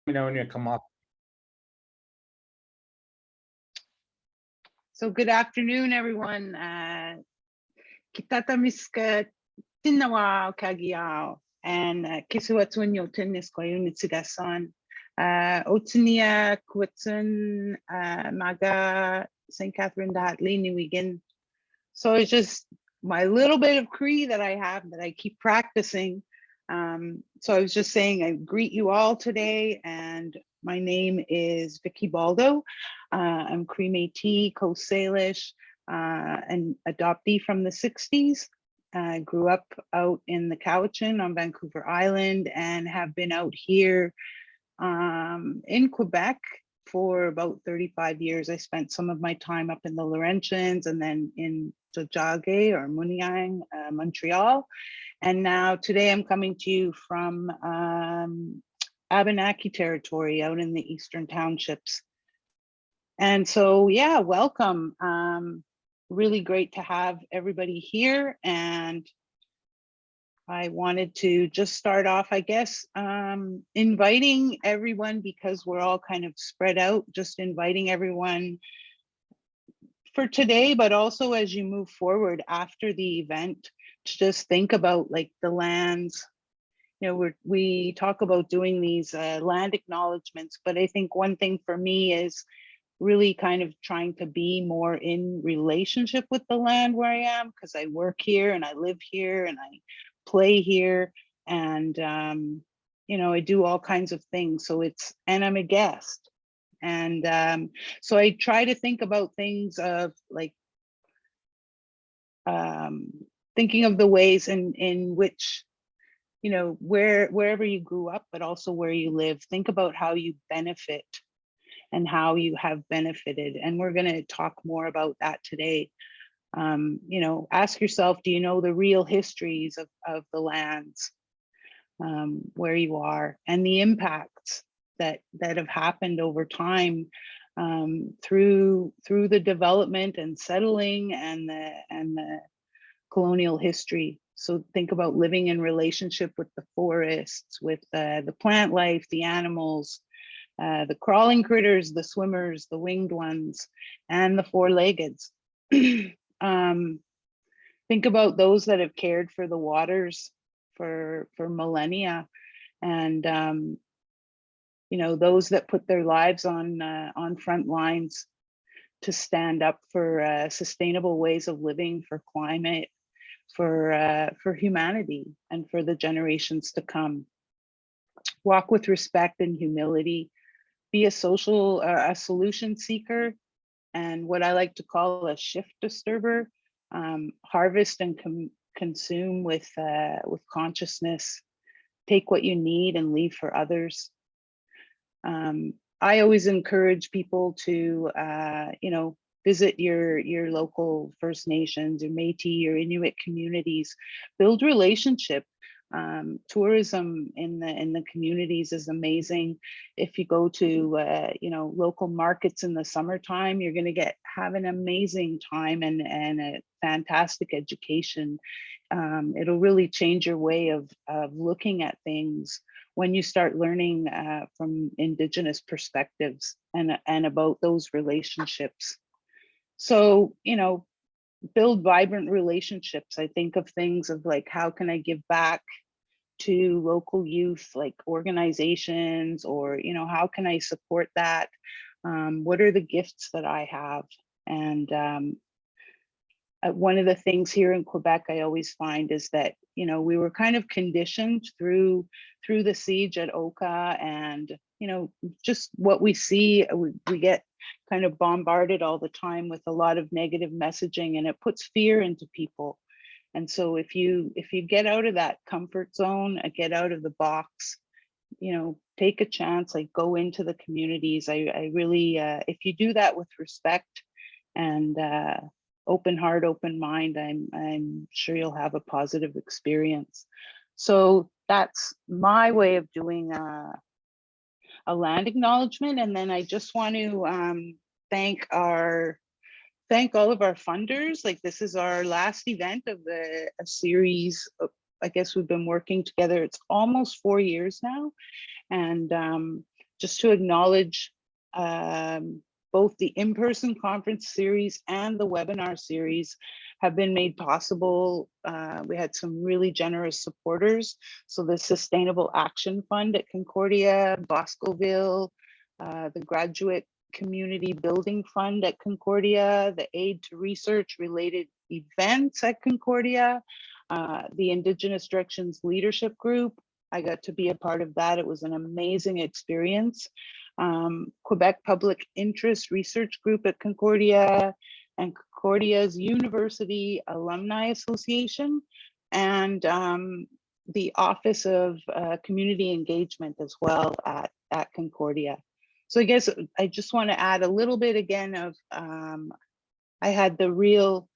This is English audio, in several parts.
me know when you come up. So good afternoon, everyone. Kitata miska tinawa kagiao and kisuatsunyo tennis koyunitsugasan. Otinia kwitsun maga St. Catherine dat lini weekend. So it's just my little bit of Cree that I have that I keep practicing. So I was just saying I greet you all today, and my name is Vicky Baldo. I'm Cree Métis, Coast Salish, an adoptee from the 60s. I grew up out in the Cowichan on Vancouver Island and have been out here in Quebec for about 35 years. I spent some of my time up in the Laurentians and then in Tiohtià:ke or Muniang, Montreal. And now today I'm coming to you from Abenaki territory out in the Eastern Townships. And so, yeah, welcome. Really great to have everybody here. And I wanted to just start off, I guess, inviting everyone, because we're all kind of spread out, just inviting everyone for today, but also as you move forward after the event, to just think about like the lands. You know, we talk about doing these land acknowledgements, but I think one thing for me is really kind of trying to be more in relationship with the land where I am, because I work here and I live here and I play here, and you know, I do all kinds of things. So and I'm a guest. And so I try to think about things of like thinking of the ways in which, you know, wherever you grew up, but also where you live, think about how you benefit and how you have benefited. And we're going to talk more about that today. You know, ask yourself, do you know the real histories of the lands where you are, and the impacts that have happened over time through the development and settling and the colonial history. So think about living in relationship with the forests, with the plant life, the animals, the crawling critters, the swimmers, the winged ones, and the four-leggeds. Think about those that have cared for the waters for millennia, and you know, those that put their lives on front lines to stand up for sustainable ways of living, for climate, for humanity, and for the generations to come. Walk with respect and humility. Be a solution seeker, and what I like to call a shift disturber. Harvest and consume with consciousness. Take what you need and leave for others. I always encourage people to, you know, visit your local First Nations, your Métis, your Inuit communities, build relationship. Tourism in the communities is amazing. If you go to you know, local markets in the summertime, you're going to have an amazing time and a fantastic education. It'll really change your way of looking at things when you start learning from Indigenous perspectives and about those relationships. So, you know, build vibrant relationships. I think of things of like, how can I give back to local youth, like organizations, or, you know, how can I support that? What are the gifts that I have? And one of the things here in Quebec I always find is that, you know, we were kind of conditioned through the siege at Oka, and, you know, just what we see, we get kind of bombarded all the time with a lot of negative messaging, and it puts fear into people. And so if you get out of that comfort zone, get out of the box, you know, take a chance, like go into the communities. I really, if you do that with respect and open heart, open mind, I'm sure you'll have a positive experience. So that's my way of doing a land acknowledgement. And then I just want to thank all of our funders. Like, this is our last event of a series of, I guess we've been working together, it's almost 4 years now. And just to acknowledge both the in-person conference series and the webinar series have been made possible. We had some really generous supporters. So the Sustainable Action Fund at Concordia, Boscoville, the Graduate Community Building Fund at Concordia, the Aid to Research Related Events at Concordia, the Indigenous Directions Leadership Group. I got to be a part of that. It was an amazing experience. Quebec Public Interest Research Group at Concordia, and Concordia's University Alumni Association, and the Office of Community Engagement as well at Concordia. So I guess I just want to add a little bit again of, I had the real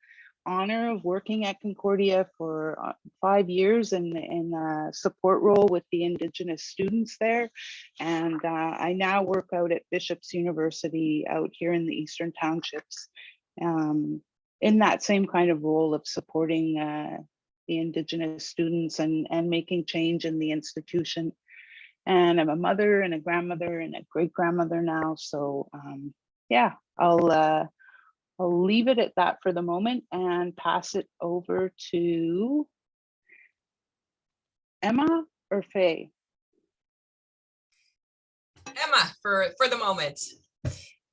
honor of working at Concordia for 5 years in a support role with the Indigenous students there. And I now work out at Bishop's University out here in the Eastern Townships, in that same kind of role of supporting the Indigenous students and making change in the institution. And I'm a mother and a grandmother and a great grandmother now. So yeah, I'll leave it at that for the moment and pass it over to Emma or Faye. Emma, for the moment.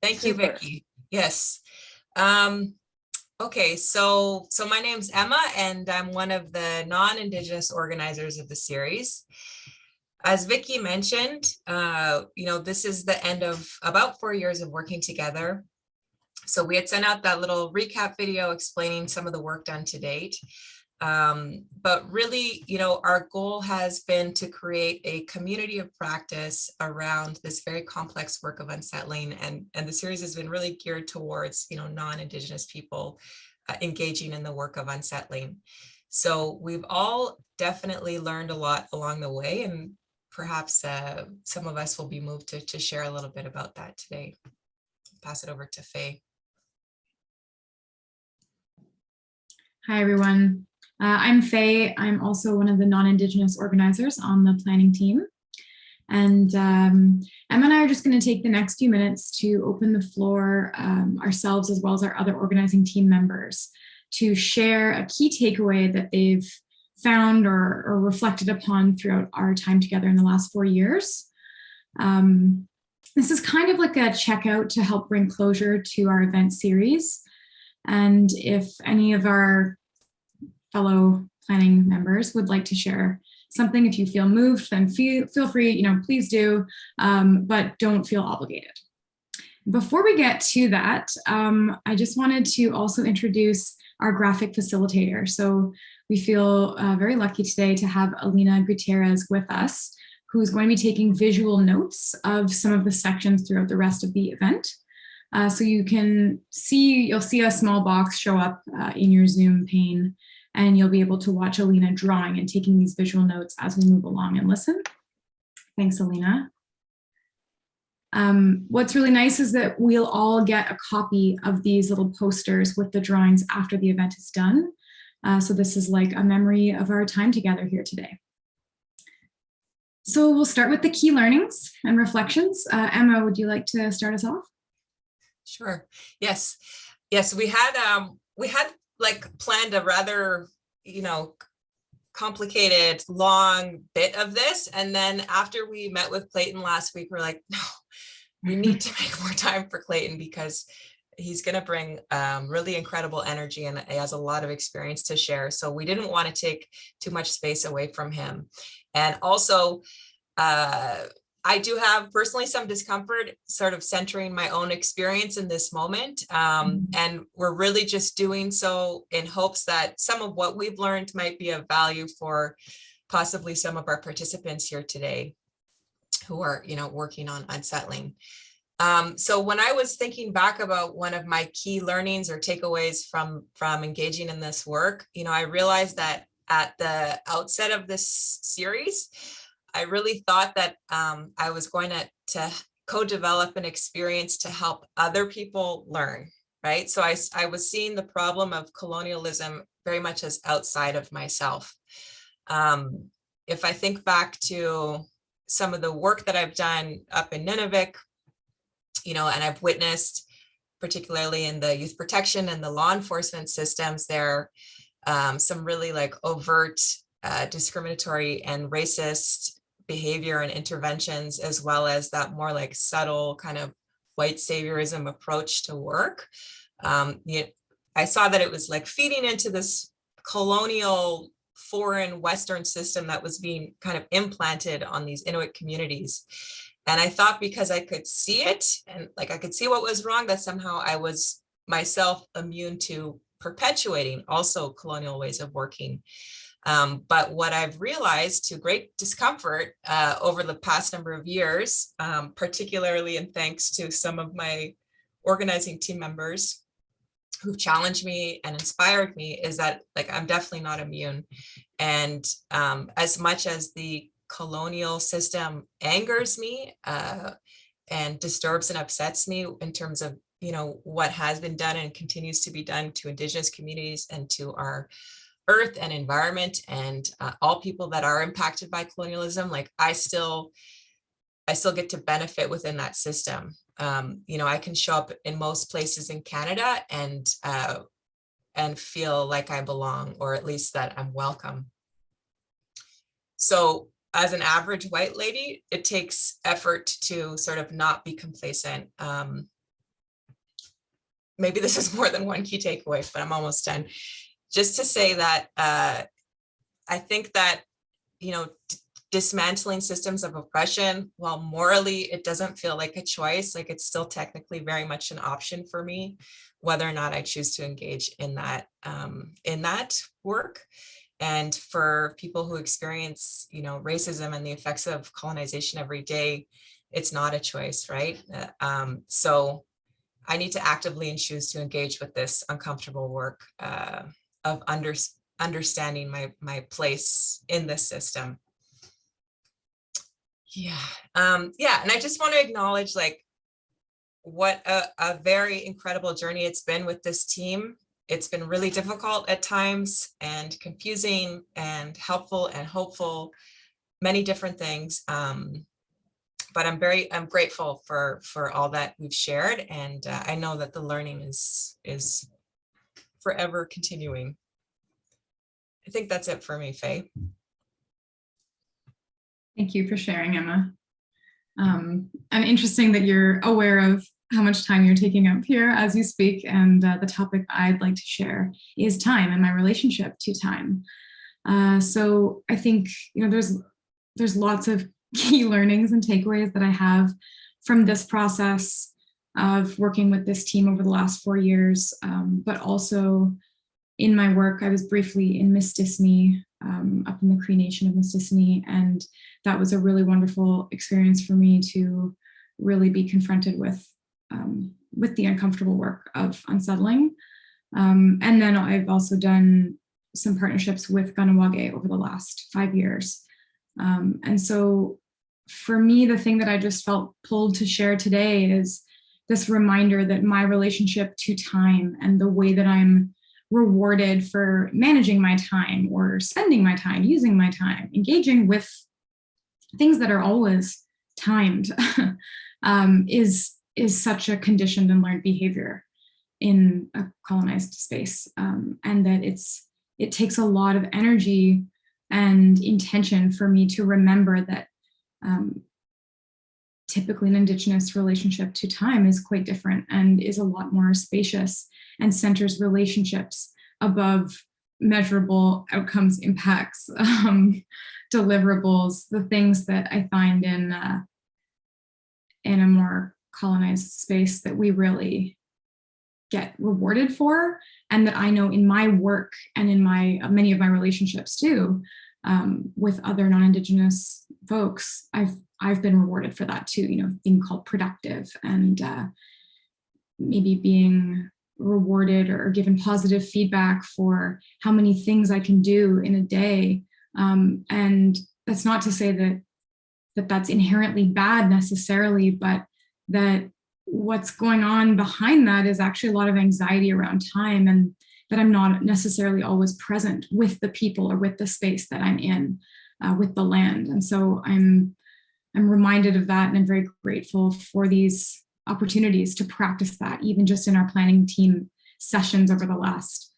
Thank you, Vicki. Yes. Okay, so my name's Emma, and I'm one of the non-Indigenous organizers of the series. As Vicki mentioned, this is the end of about 4 years of working together. So we had sent out that little recap video explaining some of the work done to date. But really, our goal has been to create a community of practice around this very complex work of unsettling. And the series has been really geared towards, non-Indigenous people engaging in the work of unsettling. So we've all definitely learned a lot along the way, and perhaps some of us will be moved to share a little bit about that today. Pass it over to Faye. Hi, everyone. I'm Faye. I'm also one of the non-Indigenous organizers on the planning team. And Emma and I are just going to take the next few minutes to open the floor ourselves, as well as our other organizing team members, to share a key takeaway that they've found or reflected upon throughout our time together in the last 4 years. This is kind of like a checkout to help bring closure to our event series. And if any of our fellow planning members would like to share something, if you feel moved, then feel free, please do, but don't feel obligated. Before we get to that, I just wanted to also introduce our graphic facilitator. So we feel very lucky today to have Alina Gutierrez with us, who's going to be taking visual notes of some of the sections throughout the rest of the event. So you'll see a small box show up in your Zoom pane, and you'll be able to watch Alina drawing and taking these visual notes as we move along and listen. Thanks, Alina. What's really nice is that we'll all get a copy of these little posters with the drawings after the event is done. So this is like a memory of our time together here today. So we'll start with the key learnings and reflections. Emma, would you like to start us off? Sure. Yes. We had like planned a rather, complicated, long bit of this. And then after we met with Clayton last week, we're like, no, we need to make more time for Clayton because he's going to bring really incredible energy and he has a lot of experience to share. So we didn't want to take too much space away from him. And also, I do have personally some discomfort sort of centering my own experience in this moment. And we're really just doing so in hopes that some of what we've learned might be of value for possibly some of our participants here today who are, working on unsettling. So when I was thinking back about one of my key learnings or takeaways from engaging in this work, I realized that at the outset of this series, I really thought that I was going to co-develop an experience to help other people learn, right? So I was seeing the problem of colonialism very much as outside of myself. If I think back to some of the work that I've done up in Nunavik, and I've witnessed, particularly in the youth protection and the law enforcement systems, there some really like overt discriminatory and racist behavior and interventions, as well as that more like subtle kind of white saviorism approach to work. I saw that it was like feeding into this colonial foreign Western system that was being kind of implanted on these Inuit communities. And I thought, because I could see it and like I could see what was wrong, that somehow I was myself immune to perpetuating also colonial ways of working. But what I've realized, to great discomfort over the past number of years, particularly and thanks to some of my organizing team members who've challenged me and inspired me, is that like I'm definitely not immune. And as much as the colonial system angers me and disturbs and upsets me in terms of what has been done and continues to be done to Indigenous communities and to our earth and environment and all people that are impacted by colonialism, like I still get to benefit within that system. I can show up in most places in Canada and feel like I belong, or at least that I'm welcome. So as an average white lady, it takes effort to sort of not be complacent. Maybe this is more than one key takeaway, but I'm almost done. Just to say that I think that, dismantling systems of oppression, while morally it doesn't feel like a choice, like it's still technically very much an option for me, whether or not I choose to engage in that work. And for people who experience, racism and the effects of colonization every day, it's not a choice, right? So I need to actively and choose to engage with this uncomfortable work of understanding my place in this system. Yeah. And I just want to acknowledge like what a very incredible journey it's been with this team. It's been really difficult at times and confusing and helpful and hopeful, many different things. But I'm grateful for all that we've shared. And I know that the learning is forever continuing. I think that's it for me, Faye. Thank you for sharing, Emma. And interesting that you're aware of how much time you're taking up here as you speak. And the topic I'd like to share is time and my relationship to time. So I think, there's lots of key learnings and takeaways that I have from this process of working with this team over the last 4 years, but also in my work. I was briefly in Mistissini, up in the Cree Nation of Mistissini, and that was a really wonderful experience for me to really be confronted with the uncomfortable work of unsettling. And then I've also done some partnerships with Ganawage over the last 5 years. And so for me, the thing that I just felt pulled to share today is this reminder that my relationship to time and the way that I'm rewarded for managing my time or spending my time, using my time, engaging with things that are always timed is such a conditioned and learned behavior in a colonized space. And that it takes a lot of energy and intention for me to remember that typically an Indigenous relationship to time is quite different and is a lot more spacious and centers relationships above measurable outcomes, impacts, deliverables, the things that I find in a more colonized space that we really get rewarded for, and that I know in my work and in my many of my relationships too, with other non-Indigenous folks, I've been rewarded for that too, being called productive and maybe being rewarded or given positive feedback for how many things I can do in a day. And that's not to say that that's inherently bad necessarily, but that what's going on behind that is actually a lot of anxiety around time, and that I'm not necessarily always present with the people or with the space that I'm in, with the land. And so I'm I'm reminded of that, and I'm very grateful for these opportunities to practice that, even just in our planning team sessions over the last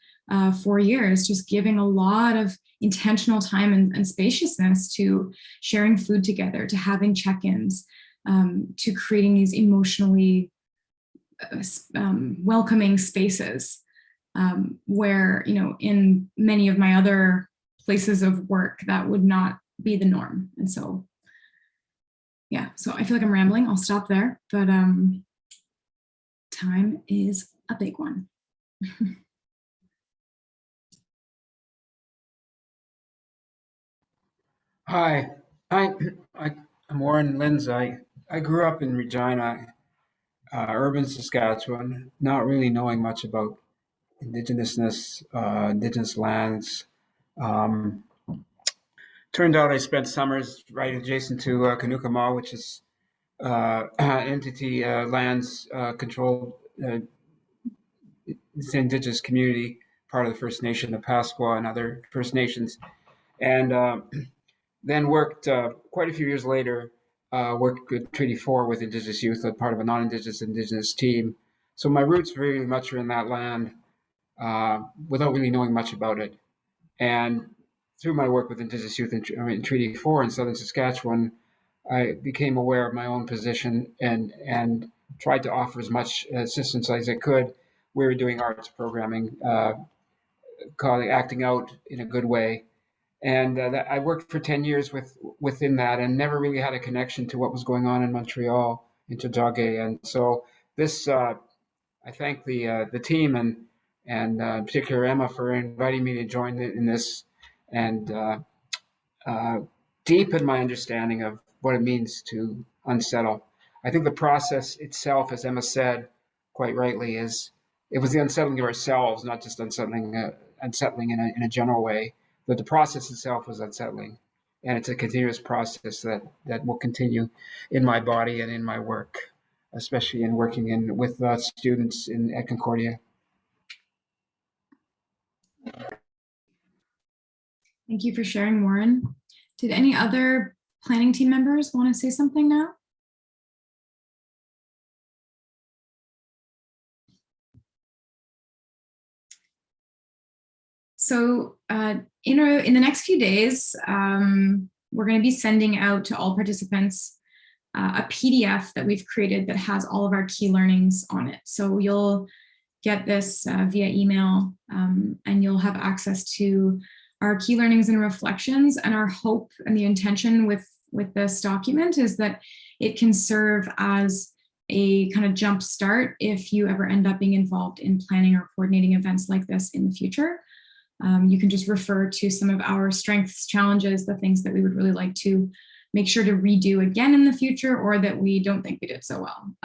4 years, just giving a lot of intentional time and spaciousness to sharing food together, to having check-ins, to creating these emotionally welcoming spaces where, you know, in many of my other places of work, that would not be the norm. And so, yeah, so I feel like I'm rambling. I'll stop there, but time is a big one. Hi, I'm Warren Linz. I grew up in Regina, urban Saskatchewan, not really knowing much about Indigenousness, Indigenous lands. Um, Turned out I spent summers right adjacent to Kanukamal, which is entity lands controlled, it's an Indigenous community, part of the First Nation of Pasqua and other First Nations. And then worked quite a few years later, worked with Treaty 4 with Indigenous youth, part of a non-Indigenous Indigenous team. So my roots very much are in that land without really knowing much about it. And through my work with Indigenous youth in Treaty 4 in southern Saskatchewan, I became aware of my own position and tried to offer as much assistance as I could. We were doing arts programming, calling acting out in a good way, and I worked for 10 years within that and never really had a connection to what was going on in Montreal, in Tiohtià:ke. And so this, I thank the team and in particular Emma for inviting me to join in this and deepen my understanding of what it means to unsettle. I think the process itself, as Emma said quite rightly, it was the unsettling of ourselves, not just unsettling in a general way, but the process itself was unsettling, and it's a continuous process that will continue in my body and in my work, especially in working with students at Concordia. Thank you for sharing, Warren. Did any other planning team members want to say something now? So in the next few days, we're going to be sending out to all participants a PDF that we've created that has all of our key learnings on it. So you'll get this via email, and you'll have access to our key learnings and reflections. And our hope and the intention with this document is that it can serve as a kind of jump start if you ever end up being involved in planning or coordinating events like this in the future. You can just refer to some of our strengths, challenges, the things that we would really like to make sure to redo again in the future, or that we don't think we did so well.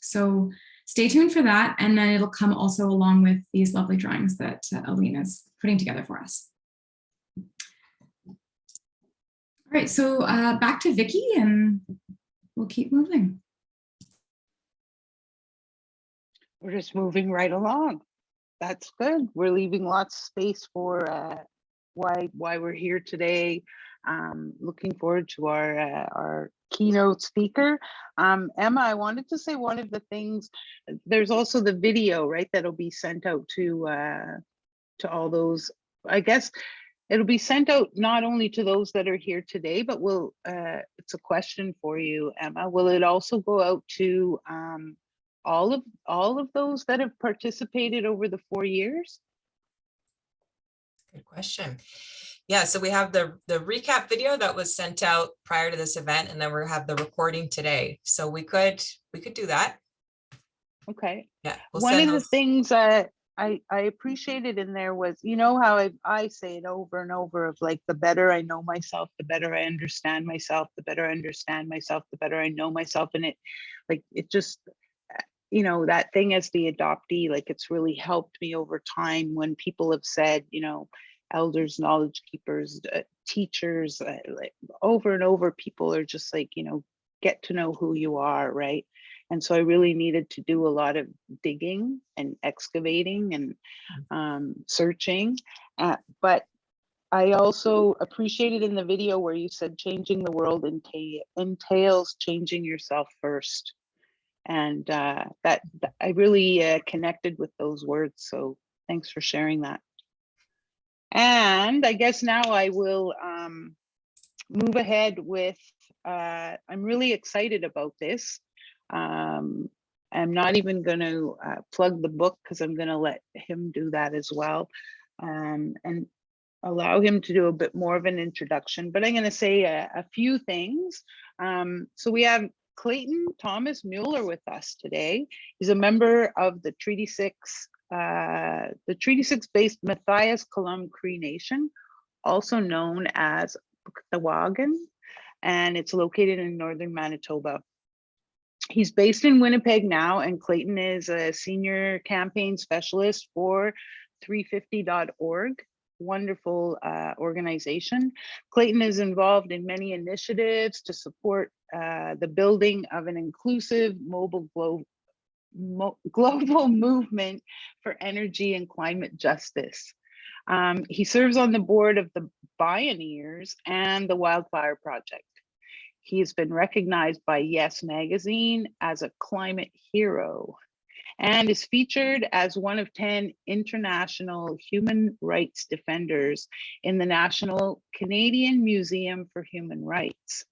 So stay tuned for that. And then it'll come also along with these lovely drawings that Aline is putting together for us. All right, so back to Vicky, and we'll keep moving. We're just moving right along. That's good. We're leaving lots of space for why we're here today. Looking forward to our keynote speaker. Emma, I wanted to say one of the things, there's also the video, right, that'll be sent out to all those. I guess it'll be sent out not only to those that are here today, but it's a question for you, Emma. Will it also go out to all of those that have participated over the 4 years? Good question. Yeah, so we have the recap video that was sent out prior to this event, and then we have the recording today. So we could do that. Okay. Yeah. One of the things I appreciated in there was, you know how I say it over and over of like, the better I know myself, the better I understand myself, the better I understand myself, the better I know myself. And it just, you know, that thing as the adoptee, like it's really helped me over time when people have said, you know, elders, knowledge keepers, teachers, like over and over, people are just like, you know, get to know who you are, right? And so I really needed to do a lot of digging and excavating and searching. But I also appreciated in the video where you said changing the world entails changing yourself first. And that I really connected with those words. So thanks for sharing that. And I guess now I will move ahead with, I'm really excited about this. I'm not even going to plug the book because I'm going to let him do that as well, and allow him to do a bit more of an introduction. But I'm going to say a few things. So we have Clayton Thomas Mueller with us today. He's a member of the Treaty 6 based Matthias Kalum Cree Nation, also known as Buktawagan, and it's located in northern Manitoba. He's based in Winnipeg now, and Clayton is a senior campaign specialist for 350.org. Wonderful organization. Clayton is involved in many initiatives to support the building of an inclusive global movement for energy and climate justice. He serves on the board of the Bioneers and the Wildfire Project. He has been recognized by Yes Magazine as a climate hero and is featured as one of 10 international human rights defenders in the National Canadian Museum for Human Rights.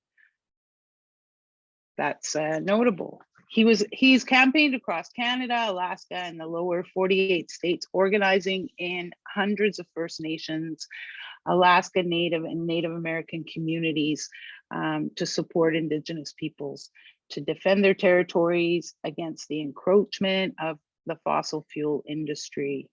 That's notable. He's campaigned across Canada, Alaska, and the lower 48 states, organizing in hundreds of First Nations, Alaska Native and Native American communities to support Indigenous peoples, to defend their territories against the encroachment of the fossil fuel industry.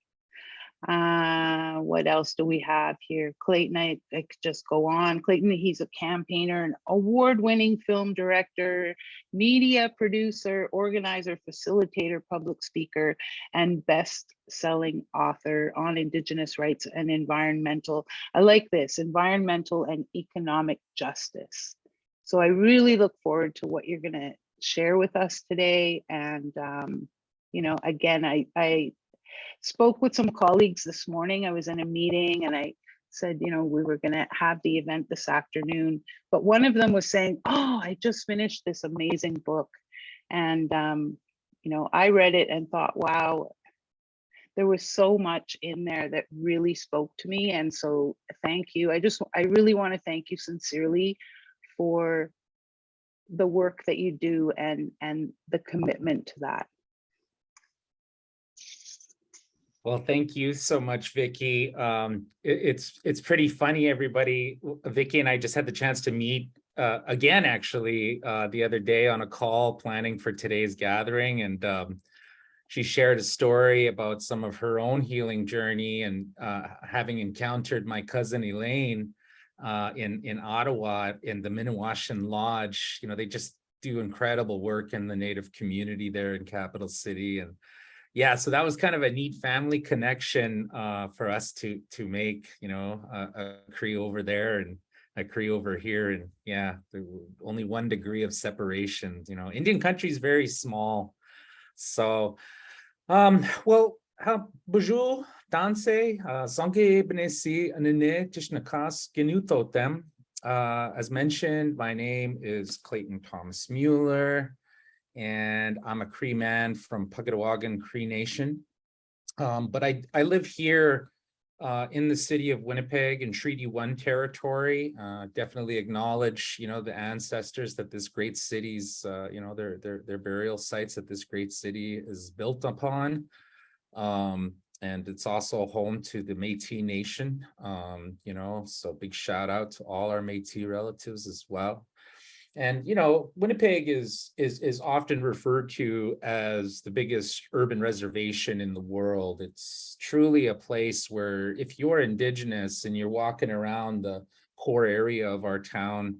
What else do we have here? Clayton, I could just go on. Clayton, he's a campaigner, an award-winning film director, media producer, organizer, facilitator, public speaker, and best-selling author on Indigenous rights and environmental, I like this, environmental and economic justice. So I really look forward to what you're gonna share with us today. And, you know, again, I spoke with some colleagues this morning. I was in a meeting and I said, you know, we were going to have the event this afternoon, but one of them was saying, oh, I just finished this amazing book. And, you know, I read it and thought, wow, there was so much in there that really spoke to me. And so thank you. I really want to thank you sincerely for the work that you do and the commitment to that. Well, thank you so much, Vicky. It's pretty funny, everybody. Vicky and I just had the chance to meet again, actually, the other day on a call planning for today's gathering. And she shared a story about some of her own healing journey and having encountered my cousin Elaine in Ottawa in the Minnewacan Lodge. You know, they just do incredible work in the Native community there in Capital City. And yeah, so that was kind of a neat family connection for us to make, you know, a Cree over there and a Cree over here. And yeah, only 1 degree of separation. You know, Indian country is very small. So, well, bonjour, danse, zonge benesi anene tishnakas genutotem. As mentioned, my name is Clayton Thomas Mueller, and I'm a Cree man from Pugatawagan Cree Nation. But I live here in the city of Winnipeg in Treaty 1 territory. Definitely acknowledge, you know, the ancestors that this great city's, you know, their burial sites that this great city is built upon. And it's also home to the Métis Nation, you know, so big shout out to all our Métis relatives as well. And, you know, Winnipeg is often referred to as the biggest urban reservation in the world. It's truly a place where if you're Indigenous and you're walking around the core area of our town,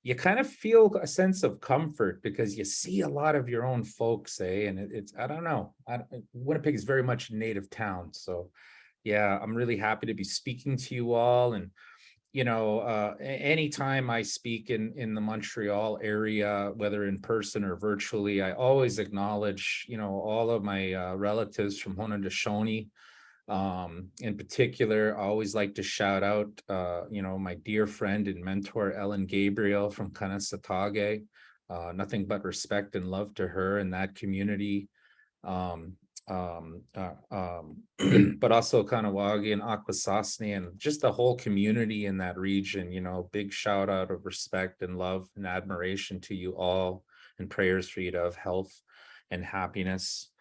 you kind of feel a sense of comfort because you see a lot of your own folks, and it's, I don't know, Winnipeg is very much a native town. So yeah, I'm really happy to be speaking to you all. And you know, anytime I speak in the Montreal area, whether in person or virtually, I always acknowledge, you know, all of my relatives from Haudenosaunee, In particular, I always like to shout out, my dear friend and mentor, Ellen Gabriel from Kanesatake. Nothing but respect and love to her and that community. But also Kanawagi and Akwesasne and just the whole community in that region, big shout out of respect and love and admiration to you all, and prayers for you to have health and happiness.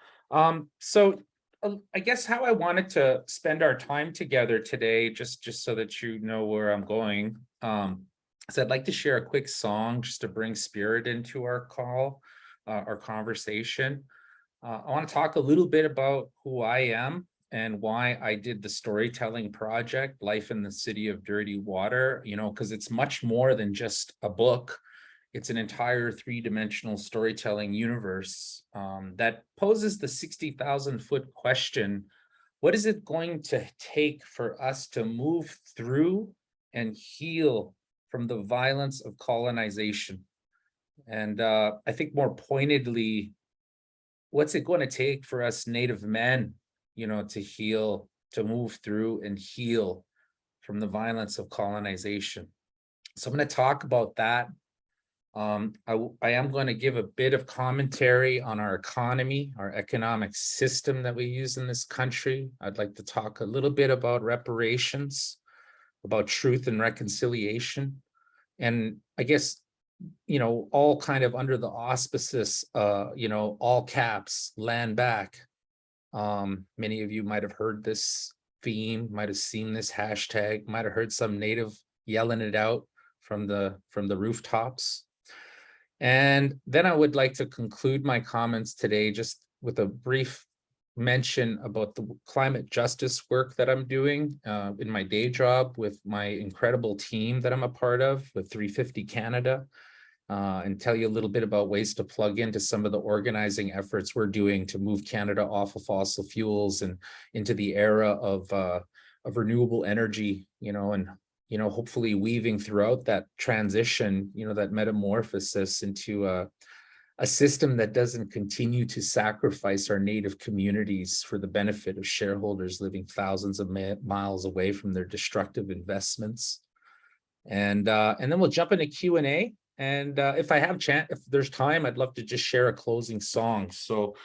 So I guess how I wanted to spend our time together today, just so that you know where I'm going, is I'd like to share a quick song just to bring spirit into our call, our conversation. I want to talk a little bit about who I am and why I did the storytelling project, Life in the City of Dirty Water, because it's much more than just a book. It's an entire three-dimensional storytelling universe that poses the 60,000-foot question: what is it going to take for us to move through and heal from the violence of colonization? And I think more pointedly, what's it going to take for us Native men, to heal, to move through and heal from the violence of colonization? So I'm going to talk about that. I am going to give a bit of commentary on our economy, our economic system that we use in this country. I'd like to talk a little bit about reparations, about truth and reconciliation, and I guess, all kind of under the auspices, all caps, land back. Many of you might have heard this theme, might have seen this hashtag, might have heard some native yelling it out from the rooftops. And then I would like to conclude my comments today just with a brief mention about the climate justice work that I'm doing in my day job with my incredible team that I'm a part of with 350 Canada, and tell you a little bit about ways to plug into some of the organizing efforts we're doing to move Canada off of fossil fuels and into the era of renewable energy, and hopefully weaving throughout that transition, that metamorphosis into a system that doesn't continue to sacrifice our native communities for the benefit of shareholders living thousands of miles away from their destructive investments. And then we'll jump into Q&A. And if there's time, I'd love to just share a closing song. So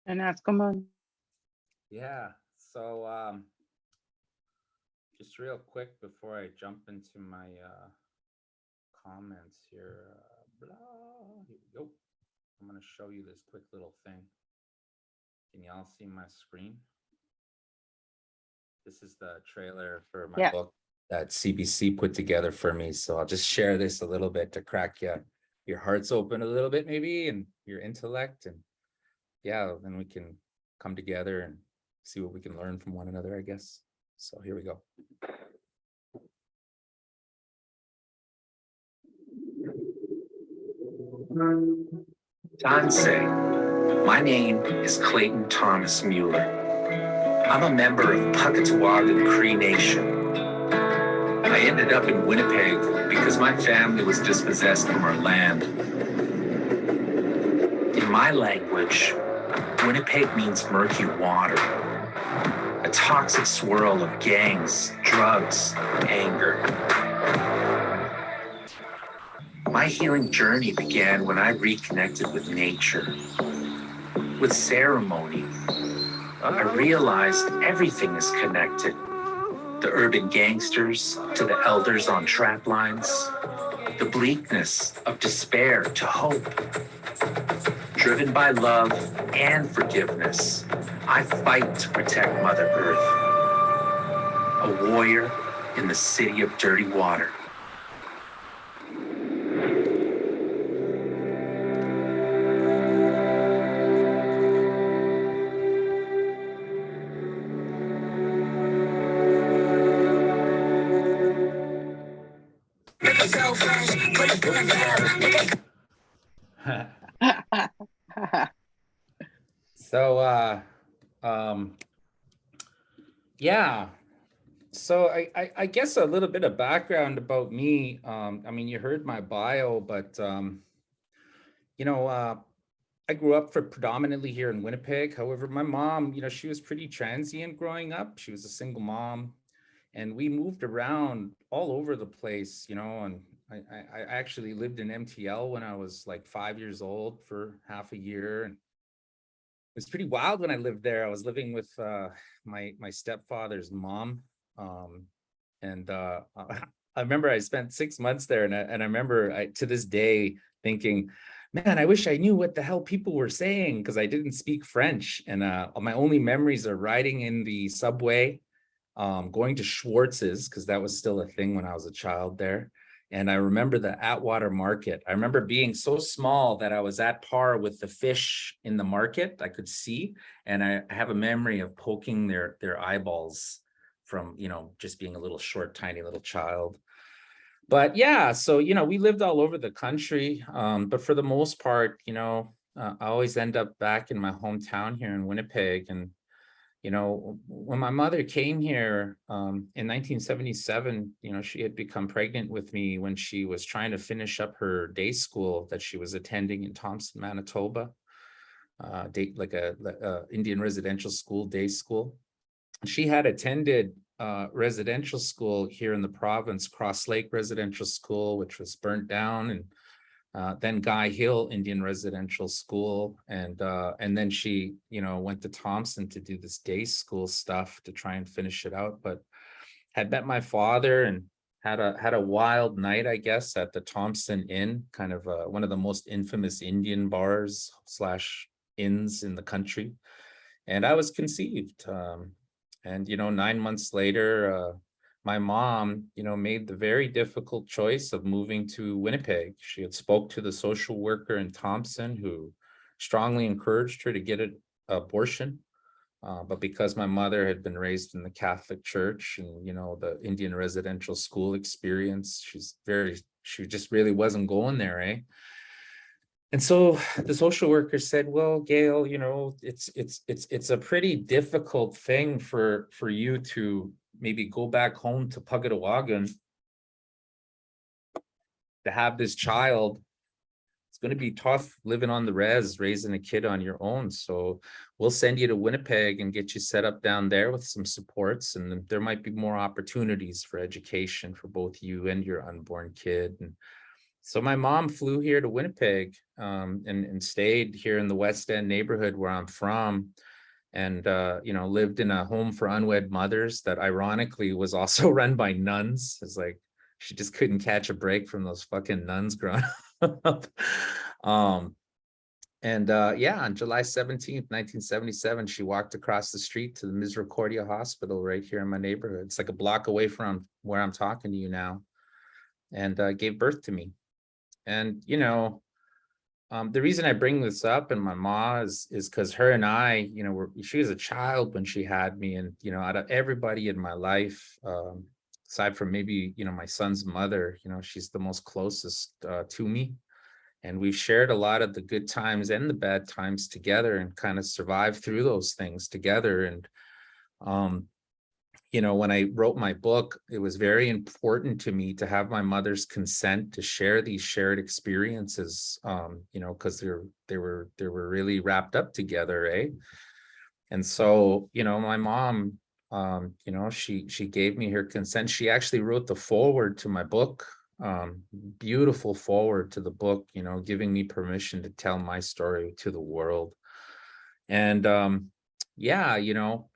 And that's come on. yeah, so just real quick before I jump into my comments here, here we go. I'm going to show you this quick little thing. Can y'all see my screen? This is the trailer for my Yeah. book that CBC put together for me. So I'll just share this a little bit to crack your hearts open a little bit, maybe, and your intellect. And yeah, then we can come together and see what we can learn from one another, I guess. So here we go. Danse. My name is Clayton Thomas Mueller. I'm a member of Puckatawagan Cree Nation. I ended up in Winnipeg because my family was dispossessed from our land. In my language, Winnipeg means murky water, a toxic swirl of gangs, drugs, anger. My healing journey began when I reconnected with nature, with ceremony. I realized everything is connected. The urban gangsters to the elders on trap lines, the bleakness of despair to hope. Driven by love and forgiveness, I fight to protect Mother Earth. A warrior in the city of dirty water. So yeah. So I guess a little bit of background about me. I mean, you heard my bio, but you know, I grew up predominantly here in Winnipeg. However, my mom, you know, she was pretty transient growing up. She was a single mom, and we moved around all over the place, you know. And I actually lived in MTL when I was like 5 years old for half a year, and it was pretty wild when I lived there. I was living with my stepfather's mom, and I remember I spent 6 months there, and I remember to this day thinking, man, I wish I knew what the hell people were saying, because I didn't speak French. And my only memories are riding in the subway, going to Schwartz's, because that was still a thing when I was a child there. And I remember the Atwater Market. I remember being so small that I was at par with the fish in the market. I could see, and I have a memory of poking their eyeballs from, you know, just being a little short, tiny little child. But yeah, so, you know, we lived all over the country. But for the most part, you know, I always end up back in my hometown here in Winnipeg. And, you know, when my mother came here in 1977, you know, she had become pregnant with me when she was trying to finish up her day school that she was attending in Thompson, Manitoba, like a Indian residential school, day school. She had attended residential school here in the province, Cross Lake Residential School, which was burnt down, and then Guy Hill Indian Residential School, and then she, you know, went to Thompson to do this day school stuff to try and finish it out. But had met my father and had a wild night, I guess, at the Thompson Inn, kind of one of the most infamous Indian bars / inns in the country, and I was conceived. And, you know, 9 months later, my mom, you know, made the very difficult choice of moving to Winnipeg. She had spoke to the social worker in Thompson, who strongly encouraged her to get an abortion. But because my mother had been raised in the Catholic Church and, you know, the Indian residential school experience, she just really wasn't going there, eh? And so the social worker said, well, Gail, you know, it's a pretty difficult thing for you to maybe go back home to Puckatawagan to have this child. It's going to be tough living on the res, raising a kid on your own. So we'll send you to Winnipeg and get you set up down there with some supports. And there might be more opportunities for education for both you and your unborn kid. And so my mom flew here to Winnipeg and stayed here in the West End neighborhood where I'm from, and you know, lived in a home for unwed mothers that ironically was also run by nuns. It's like she just couldn't catch a break from those fucking nuns growing up. And yeah, on July 17th, 1977, she walked across the street to the Misericordia Hospital right here in my neighborhood. It's like a block away from where I'm talking to you now, and gave birth to me. And, you know, the reason I bring this up and my ma is because her and I, you know, she was a child when she had me. And, you know, out of everybody in my life, aside from maybe, you know, my son's mother, you know, she's the most closest to me. And we've shared a lot of the good times and the bad times together and kind of survived through those things together. And, you know, when I wrote my book, it was very important to me to have my mother's consent to share these shared experiences, you know, because they were really wrapped up together, eh? And so, you know, my mom, you know, she gave me her consent. She actually wrote the foreword to my book, beautiful foreword to the book, you know, giving me permission to tell my story to the world. And yeah, you know,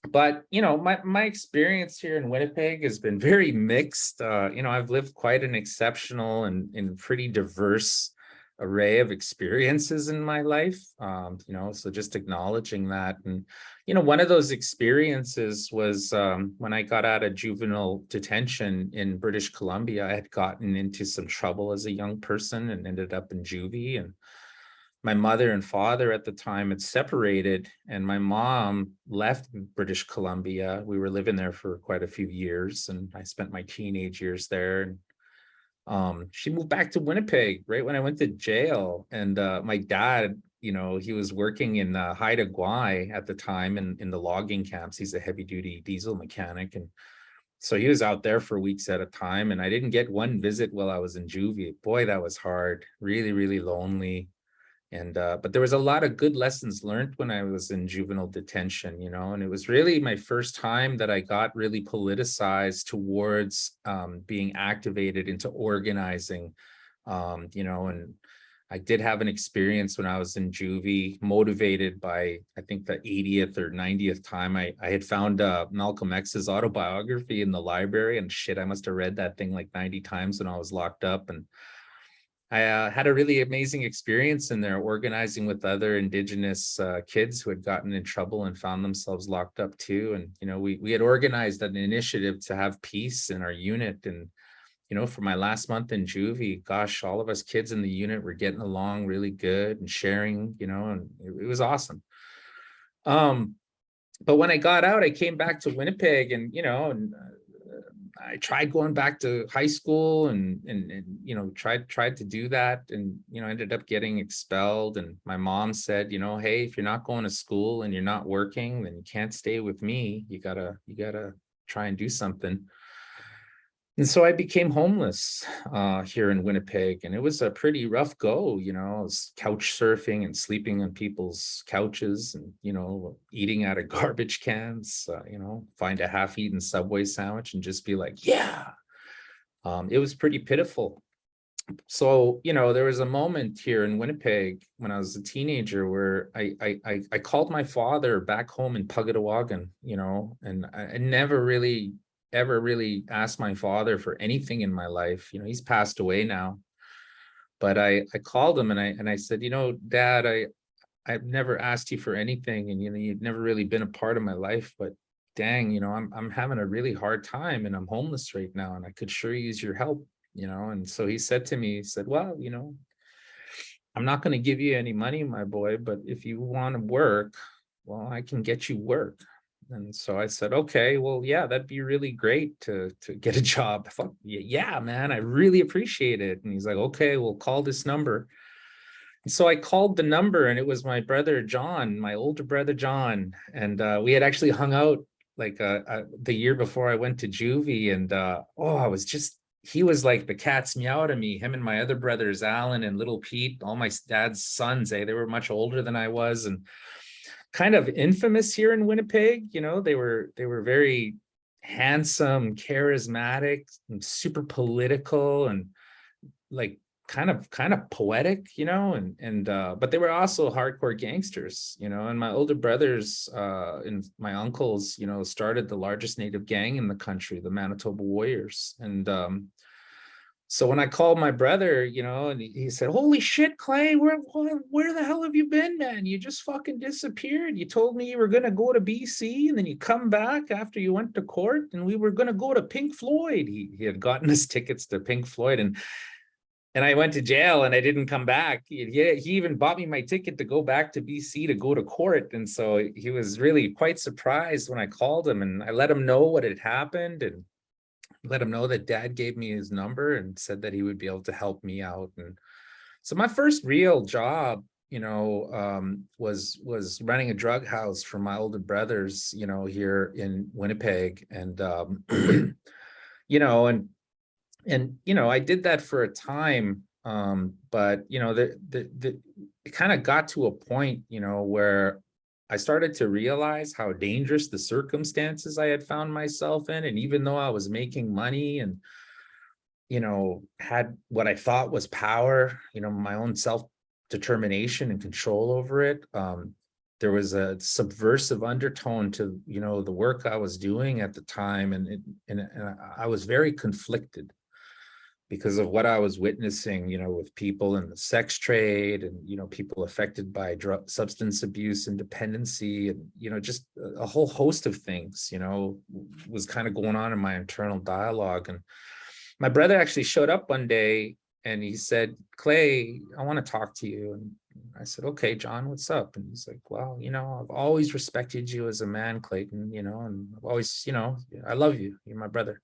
but you know, my experience here in Winnipeg has been very mixed. You know, I've lived quite an exceptional and pretty diverse array of experiences in my life. You know, so just acknowledging that. And you know, one of those experiences was when I got out of juvenile detention in British Columbia. I had gotten into some trouble as a young person and ended up in juvie. And my mother and father at the time had separated, and my mom left British Columbia. We were living there for quite a few years, and I spent my teenage years there. And she moved back to Winnipeg right when I went to jail. And my dad, you know, he was working in Haida Gwaii at the time in the logging camps. He's a heavy duty diesel mechanic. And so he was out there for weeks at a time. And I didn't get one visit while I was in juvie. Boy, that was hard. Really, really lonely. And but there was a lot of good lessons learned when I was in juvenile detention, you know, and it was really my first time that I got really politicized towards being activated into organizing, you know. And I did have an experience when I was in juvie, motivated by, I think, the 80th or 90th time I had found Malcolm X's autobiography in the library, and shit, I must have read that thing like 90 times when I was locked up. And I had a really amazing experience in there, organizing with other Indigenous kids who had gotten in trouble and found themselves locked up too. And, you know, we had organized an initiative to have peace in our unit. And, you know, for my last month in juvie, gosh, all of us kids in the unit were getting along really good and sharing, you know, and it was awesome. But when I got out, I came back to Winnipeg, and, you know, and I tried going back to high school and you know, tried to do that, and you know, ended up getting expelled. And my mom said, you know, hey, if you're not going to school and you're not working, then you can't stay with me. You gotta try and do something. And so I became homeless here in Winnipeg, and it was a pretty rough go. You know, I was couch surfing and sleeping on people's couches, and, you know, eating out of garbage cans, you know, find a half-eaten Subway sandwich and just be like, yeah. It was pretty pitiful. So, you know, there was a moment here in Winnipeg when I was a teenager where I called my father back home in Pugatawagan, you know, and I never really ever really asked my father for anything in my life. You know, he's passed away now, but I called him and I said, you know, Dad, I've never asked you for anything, and you know, you've never really been a part of my life, but dang, you know, I'm having a really hard time and I'm homeless right now, and I could sure use your help, you know. And so he said to me, he said, well, you know, I'm not going to give you any money, my boy, but if you want to work, well, I can get you work. And so I said, okay, well, yeah, that'd be really great to get a job. I thought, yeah, man, I really appreciate it. And he's like, okay, we'll call this number. And so I called the number, and it was my brother, John, my older brother, John. And we had actually hung out like the year before I went to juvie. And I was just, he was like the cat's meow to me. Him and my other brothers, Alan and little Pete, all my dad's sons, they were much older than I was, and kind of infamous here in Winnipeg. You know, they were very handsome, charismatic, and super political, and like kind of poetic, you know, and but they were also hardcore gangsters, you know. And my older brothers and my uncles, you know, started the largest Native gang in the country, the Manitoba Warriors. And So when I called my brother, and he said, "Holy shit, Clay, where the hell have you been, man? You just fucking disappeared. You told me you were gonna go to BC, and then you come back after you went to court, and we were gonna go to Pink Floyd." He had gotten us tickets to Pink Floyd, and I went to jail, and I didn't come back. He even bought me my ticket to go back to BC to go to court, and so he was really quite surprised when I called him, and I let him know what had happened, and let him know that Dad gave me his number and said that he would be able to help me out. And so my first real job, was running a drug house for my older brothers, here in Winnipeg. And I did that for a time. But it kind of got to a point, where I started to realize how dangerous the circumstances I had found myself in. And even though I was making money and, had what I thought was power, my own self-determination and control over it, there was a subversive undertone to, the work I was doing at the time. And I was very conflicted because of what I was witnessing, with people in the sex trade and, people affected by substance abuse and dependency and, just a whole host of things, was kind of going on in my internal dialogue. And my brother actually showed up one day and he said, "Clay, I want to talk to you." And I said, "Okay, John, what's up?" And he's like, "Well, I've always respected you as a man, Clayton, and I've always, I love you. You're my brother."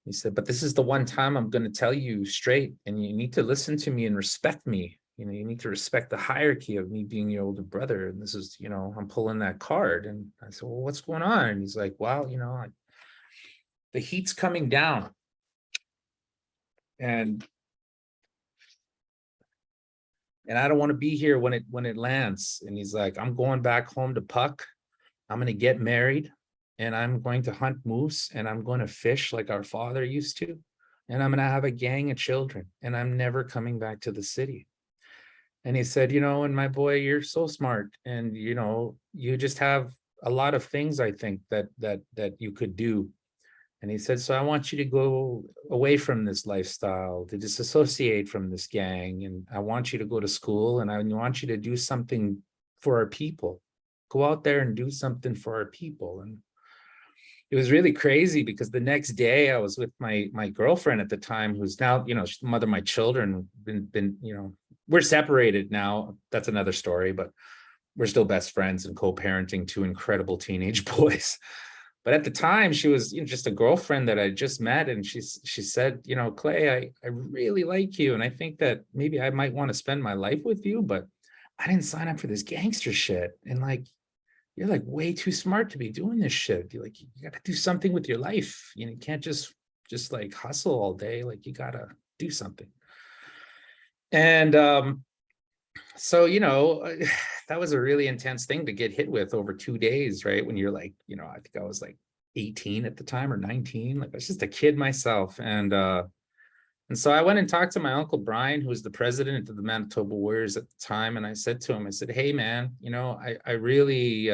He said, "But this is the one time I'm going to tell you straight, and you need to listen to me and respect me. You need to respect the hierarchy of me being your older brother. And this is, I'm pulling that card." And I said, "Well, what's going on?" And he's like, "Well, the heat's coming down. And I don't want to be here when it lands." And he's like, "I'm going back home to Puck. I'm going to get married. And I'm going to hunt moose, and I'm going to fish like our father used to. And I'm going to have a gang of children, and I'm never coming back to the city." And he said, "And my boy, you're so smart. And, you just have a lot of things, I think, that you could do." And he said, "So I want you to go away from this lifestyle, to disassociate from this gang. And I want you to go to school, and I want you to do something for our people. Go out there and do something for our people." And it was really crazy because the next day I was with my girlfriend at the time, who's now, she's the mother of my children. We're separated now. That's another story, but we're still best friends and co-parenting two incredible teenage boys. But at the time, she was just a girlfriend that I just met, and she said, "Clay, I really like you, and I think that maybe I might want to spend my life with you, but I didn't sign up for this gangster shit. And you're like way too smart to be doing this shit. You got to do something with your life. You can't just like hustle all day. You got to do something." And so, that was a really intense thing to get hit with over 2 days, right? When you're I think I was 18 at the time or 19. I was just a kid myself. And so I went and talked to my uncle Brian, who was the president of the Manitoba Warriors at the time. And I said to him, I said, "Hey, man, I really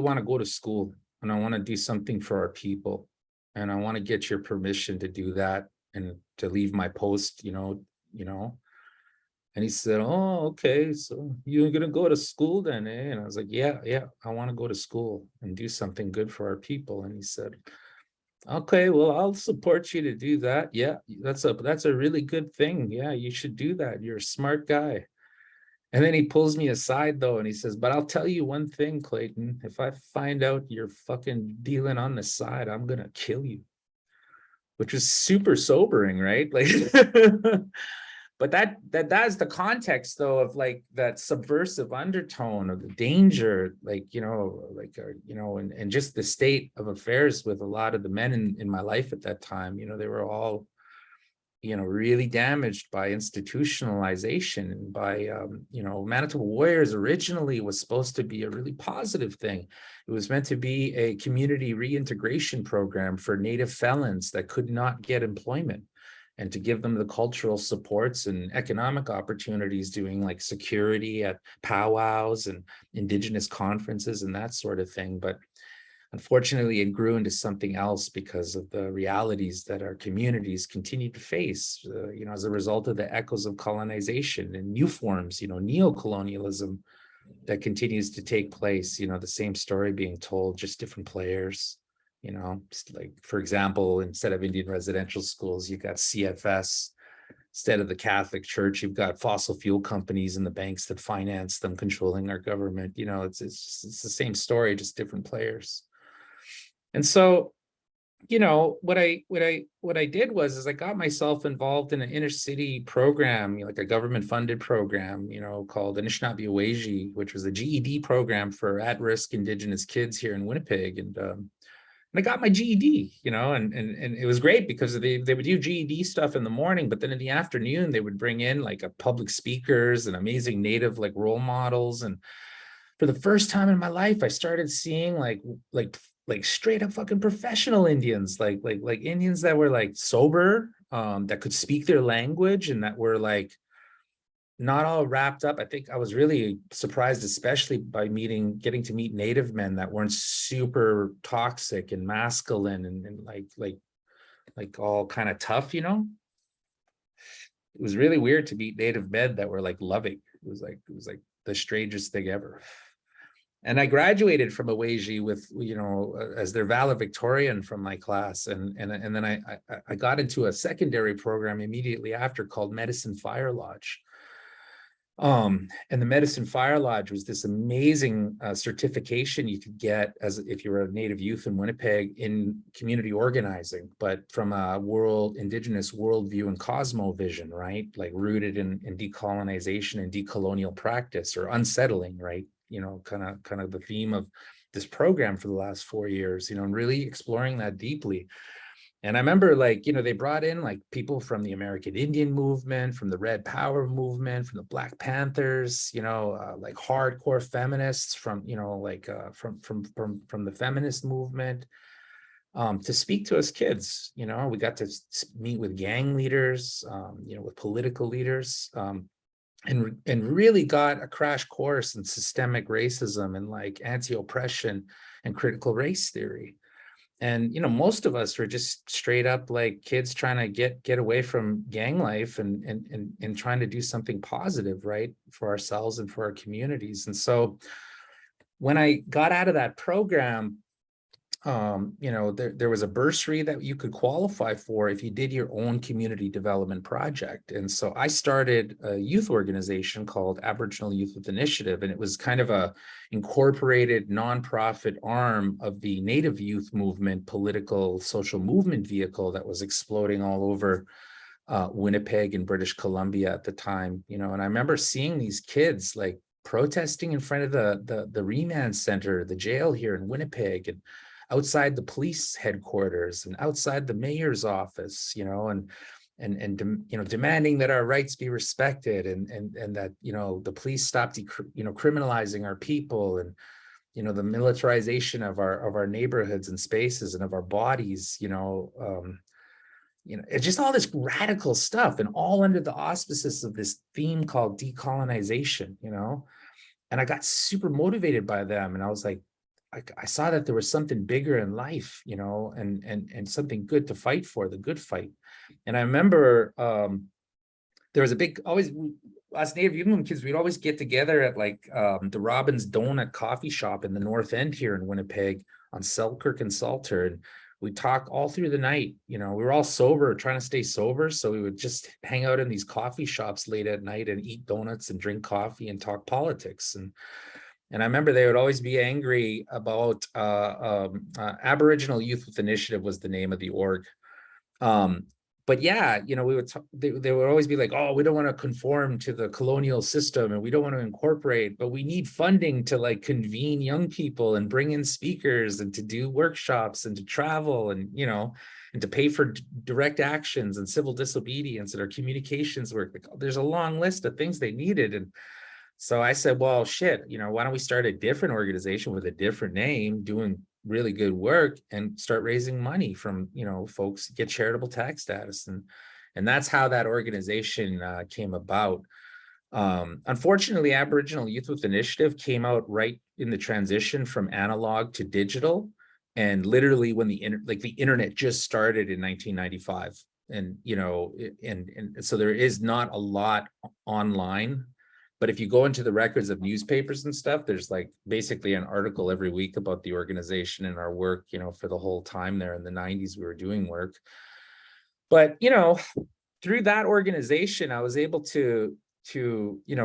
want to go to school, and I want to do something for our people. And I want to get your permission to do that and to leave my post, And he said, "Oh, okay. So you're going to go to school then, eh?" And I was like, yeah, I want to go to school and do something good for our people." And he said, "Okay, well, I'll support you to do that. Yeah, that's a really good thing. Yeah, you should do that. You're a smart guy." And then he pulls me aside though, and he says, "But I'll tell you one thing, Clayton, if I find out you're fucking dealing on the side, I'm going to kill you." Which was super sobering, right? But that's the context though of that subversive undertone of the danger, and just the state of affairs with a lot of the men in my life at that time. They were all, really damaged by institutionalization and by, Manitoba Warriors originally was supposed to be a really positive thing. It was meant to be a community reintegration program for Native felons that could not get employment, and to give them the cultural supports and economic opportunities doing security at powwows and Indigenous conferences and that sort of thing. But unfortunately, it grew into something else because of the realities that our communities continue to face, as a result of the echoes of colonization and new forms, neocolonialism that continues to take place, the same story being told, just different players, like, for example, instead of Indian residential schools, you got CFS. Instead of the Catholic Church, you've got fossil fuel companies and the banks that finance them controlling our government. It's the same story, just different players. And so, what I did was I got myself involved in an inner city program, like a government funded program, called Anishinaabe, which was a GED program for at-risk Indigenous kids here in Winnipeg. And I got my GED, and it was great because they would do GED stuff in the morning, but then in the afternoon, they would bring in like a public speakers and amazing native like role models. And for the first time in my life, I started seeing like straight up fucking professional Indians, like Indians that were like sober, that could speak their language and that were like not all wrapped up. I think I was really surprised, especially by getting to meet Native men that weren't super toxic and masculine and like all kind of tough, It was really weird to meet Native men that were like loving. It was like the strangest thing ever. And I graduated from Awaji with, as their valedictorian from my class. And then I got into a secondary program immediately after called Medicine Fire Lodge. And the Medicine Fire Lodge was this amazing certification you could get if you were a Native youth in Winnipeg in community organizing, but from a Indigenous worldview and cosmovision, right? Like rooted in decolonization and decolonial practice, or unsettling, right? Kind of the theme of this program for the last 4 years, and really exploring that deeply. And I remember they brought in like people from the American Indian movement, from the Red Power movement, from the Black Panthers, like hardcore feminists from the feminist movement, to speak to us kids. We got to meet with gang leaders, with political leaders, and really got a crash course in systemic racism and like anti-oppression and critical race theory. And most of us were just straight up like kids trying to get away from gang life and trying to do something positive, right, for ourselves and for our communities. And so when I got out of that program, there was a bursary that you could qualify for if you did your own community development project. And so I started a youth organization called Aboriginal Youth with Initiative, and it was kind of a incorporated nonprofit arm of the Native youth movement, political social movement vehicle that was exploding all over Winnipeg and British Columbia at the time. And I remember seeing these kids like protesting in front of the remand center, the jail here in Winnipeg, and outside the police headquarters and outside the mayor's office, and demanding that our rights be respected and that, the police stopped, criminalizing our people, and, the militarization of our neighborhoods and spaces and of our bodies, it's just all this radical stuff, and all under the auspices of this theme called decolonization, and I got super motivated by them. And I was like, I saw that there was something bigger in life, and something good to fight for, the good fight. And I remember there was us Native Youth kids, we'd always get together at like the Robin's Donut coffee shop in the North End here in Winnipeg on Selkirk and Salter. And we'd talk all through the night. We were all sober, trying to stay sober. So we would just hang out in these coffee shops late at night and eat donuts and drink coffee and talk politics. And I remember they would always be angry about Aboriginal Youth with Initiative was the name of the org. But yeah, they would always be like, oh, we don't want to conform to the colonial system and we don't want to incorporate, but we need funding to like convene young people and bring in speakers and to do workshops and to travel and, and to pay for direct actions and civil disobedience and our communications work. Like, there's a long list of things they needed. And so I said, well, shit, why don't we start a different organization with a different name, doing really good work, and start raising money from, folks, get charitable tax status. And that's how that organization came about. Unfortunately, Aboriginal Youth with Initiative came out right in the transition from analog to digital. And literally when the internet just started in 1995, and so there is not a lot online. But if you go into the records of newspapers and stuff, there's like basically an article every week about the organization and our work, for the whole time there in the 90s we were doing work. But, through that organization, I was able to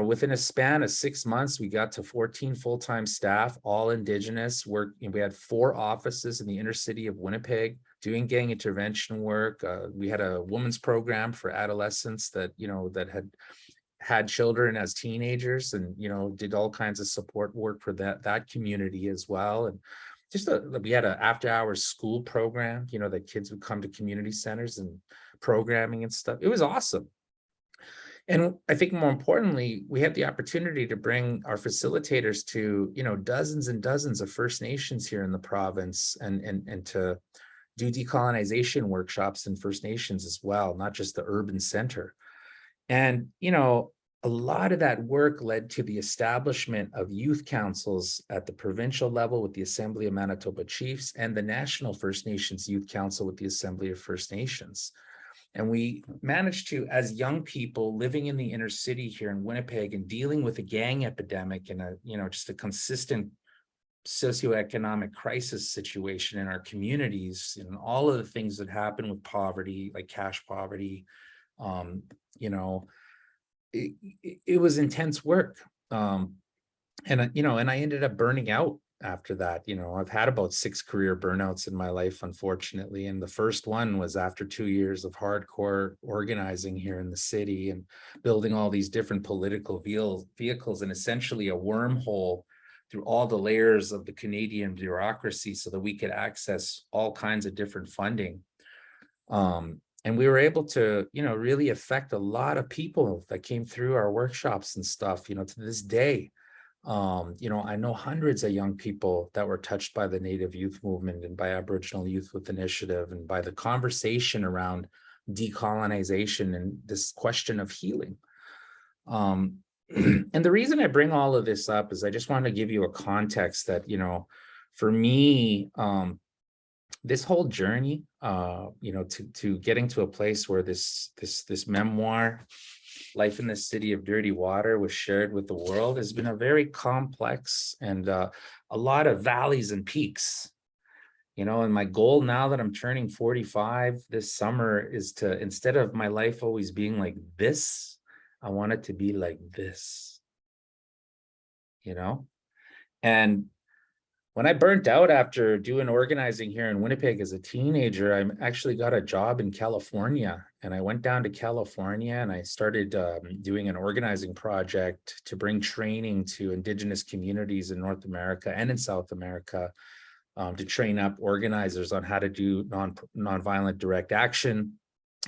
within a span of 6 months, we got to 14 full-time staff, all Indigenous work. We had 4 offices in the inner city of Winnipeg doing gang intervention work. We had a women's program for adolescents that, that had children as teenagers, and did all kinds of support work for that community as well. And we had an after-hours school program, that kids would come to community centers and programming and stuff. It was awesome. And I think more importantly, we had the opportunity to bring our facilitators to dozens and dozens of First Nations here in the province, and to do decolonization workshops in First Nations as well, not just the urban center. And, a lot of that work led to the establishment of youth councils at the provincial level with the Assembly of Manitoba Chiefs, and the National First Nations Youth Council with the Assembly of First Nations. And we managed to, as young people living in the inner city here in Winnipeg and dealing with a gang epidemic and just a consistent socioeconomic crisis situation in our communities, and all of the things that happen with poverty, like cash poverty, it was intense work. And I ended up burning out after that. I've had about 6 career burnouts in my life, unfortunately. And the first one was after 2 years of hardcore organizing here in the city and building all these different political vehicles, and essentially a wormhole through all the layers of the Canadian bureaucracy so that we could access all kinds of different funding. And we were able to, really affect a lot of people that came through our workshops and stuff, to this day. I know hundreds of young people that were touched by the Native Youth Movement and by Aboriginal Youth with Initiative, and by the conversation around decolonization and this question of healing. And the reason I bring all of this up is I just want to give you a context that, for me, this whole journey, to getting to a place where this memoir, Life in the City of Dirty Water, was shared with the world, has been a very complex and a lot of valleys and peaks. And my goal now that I'm turning 45 this summer is to, instead of my life always being like this, I want it to be like this, And when I burnt out after doing organizing here in Winnipeg as a teenager, I actually got a job in California, and I went down to California and I started doing an organizing project to bring training to Indigenous communities in North America and in South America, to train up organizers on how to do nonviolent direct action,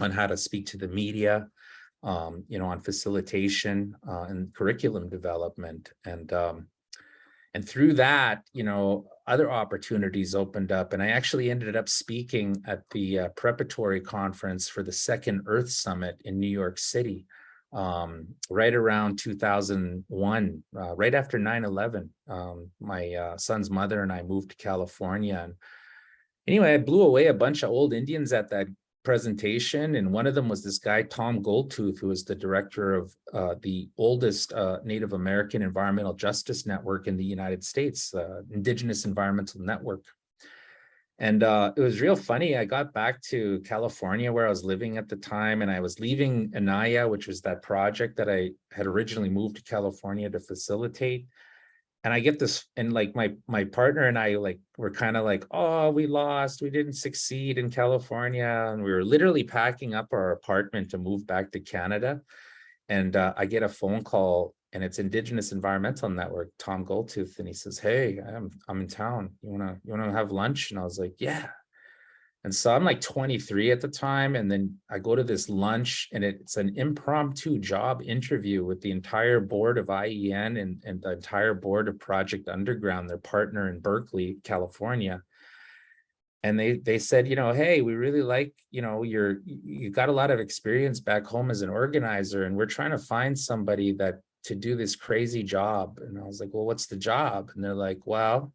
on how to speak to the media, on facilitation and curriculum development. And through that, other opportunities opened up. And I actually ended up speaking at the preparatory conference for the Second Earth Summit in New York City, right around 2001, right after 9/11. My son's mother and I moved to California. And anyway, I blew away a bunch of old Indians at that presentation, and one of them was this guy Tom Goldtooth, who is the director of the oldest Native American environmental justice network in the United States, Indigenous Environmental Network. And it was real funny. I got back to California where I was living at the time, and I was leaving Anaya, which was that project that I had originally moved to California to facilitate. And I get this, and like my partner and I, like, we're kind of like, oh, we lost, we didn't succeed in California. And we were literally packing up our apartment to move back to Canada. And I get a phone call, and it's Indigenous Environmental Network, Tom Goldtooth. And he says, hey, I'm in town. You wanna have lunch? And I was like, yeah. And so I'm like 23 at the time. And then I go to this lunch, and it's an impromptu job interview with the entire board of IEN and the entire board of Project Underground, their partner in Berkeley, California. And they said, hey, we really like, you got a lot of experience back home as an organizer, and we're trying to find somebody to do this crazy job. And I was like, well, what's the job? And they're like, well,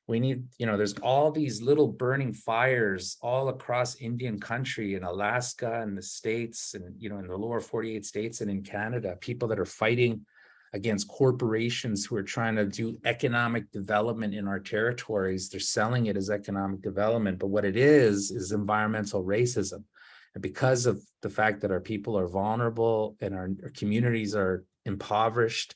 We need, there's all these little burning fires all across Indian country, in Alaska and the States, and, in the lower 48 states and in Canada, people that are fighting against corporations who are trying to do economic development in our territories. They're selling it as economic development, but what it is environmental racism. And because of the fact that our people are vulnerable and our communities are impoverished,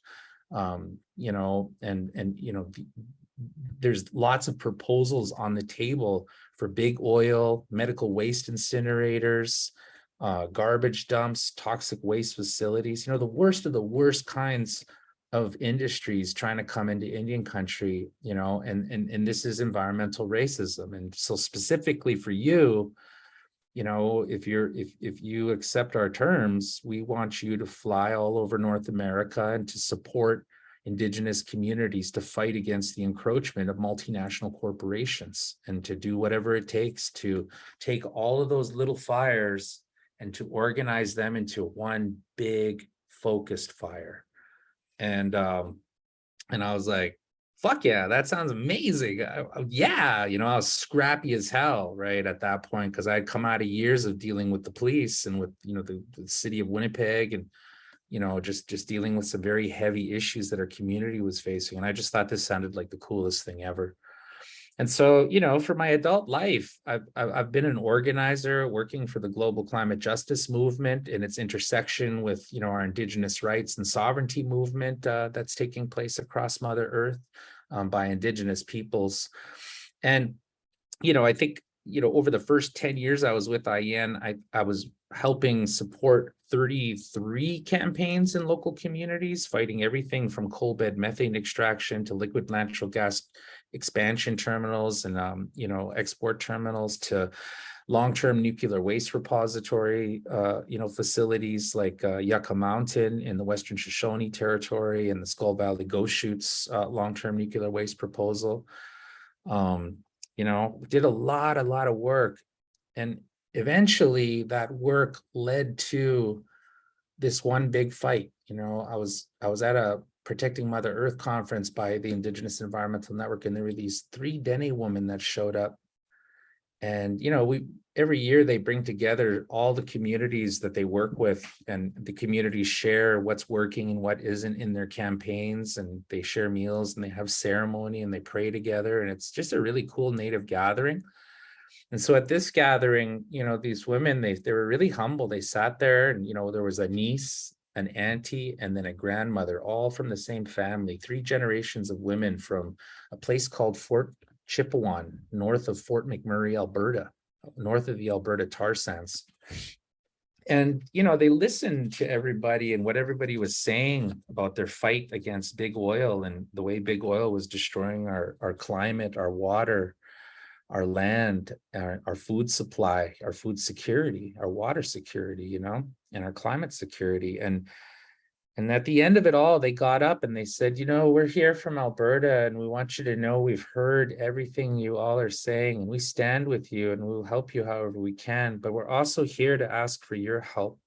there's lots of proposals on the table for big oil, medical waste incinerators, garbage dumps, toxic waste facilities, the worst of the worst kinds of industries trying to come into Indian country, and this is environmental racism. And so specifically for you, if you accept our terms, we want you to fly all over North America and to support Indigenous communities to fight against the encroachment of multinational corporations, and to do whatever it takes to take all of those little fires and to organize them into one big focused fire. And I was like, fuck yeah, that sounds amazing. I was scrappy as hell, right, at that point, because I'd come out of years of dealing with the police and with, the city of Winnipeg, and, just dealing with some very heavy issues that our community was facing. And I just thought this sounded like the coolest thing ever. And so, for my adult life, I've been an organizer working for the global climate justice movement and its intersection with, our Indigenous rights and sovereignty movement that's taking place across Mother Earth by Indigenous peoples. And, I think, over the first 10 years I was with IEN, I was helping support 33 campaigns in local communities, fighting everything from coal bed methane extraction to liquid natural gas expansion terminals and, export terminals, to long-term nuclear waste repository, facilities like Yucca Mountain in the Western Shoshone Territory and the Skull Valley Ghost Chutes long-term nuclear waste proposal. Did a lot of work. And eventually that work led to this one big fight. I was at a Protecting Mother Earth conference by the Indigenous Environmental Network, and there were these 3 Dene women that showed up. And, every year they bring together all the communities that they work with, and the communities share what's working and what isn't in their campaigns, and they share meals and they have ceremony and they pray together. And it's just a really cool Native gathering. And so at this gathering, these women, they were really humble. They sat there and, there was a niece, an auntie, and then a grandmother, all from the same family, 3 generations of women from a place called Fort Chipewyan, north of Fort McMurray, Alberta, north of the Alberta tar sands. And, they listened to everybody and what everybody was saying about their fight against big oil and the way big oil was destroying our climate, our water, our land, our food supply, our food security, our water security, and our climate security. And at the end of it all, they got up and they said, we're here from Alberta, and we want you to know we've heard everything you all are saying, and we stand with you and we'll help you however we can. But we're also here to ask for your help.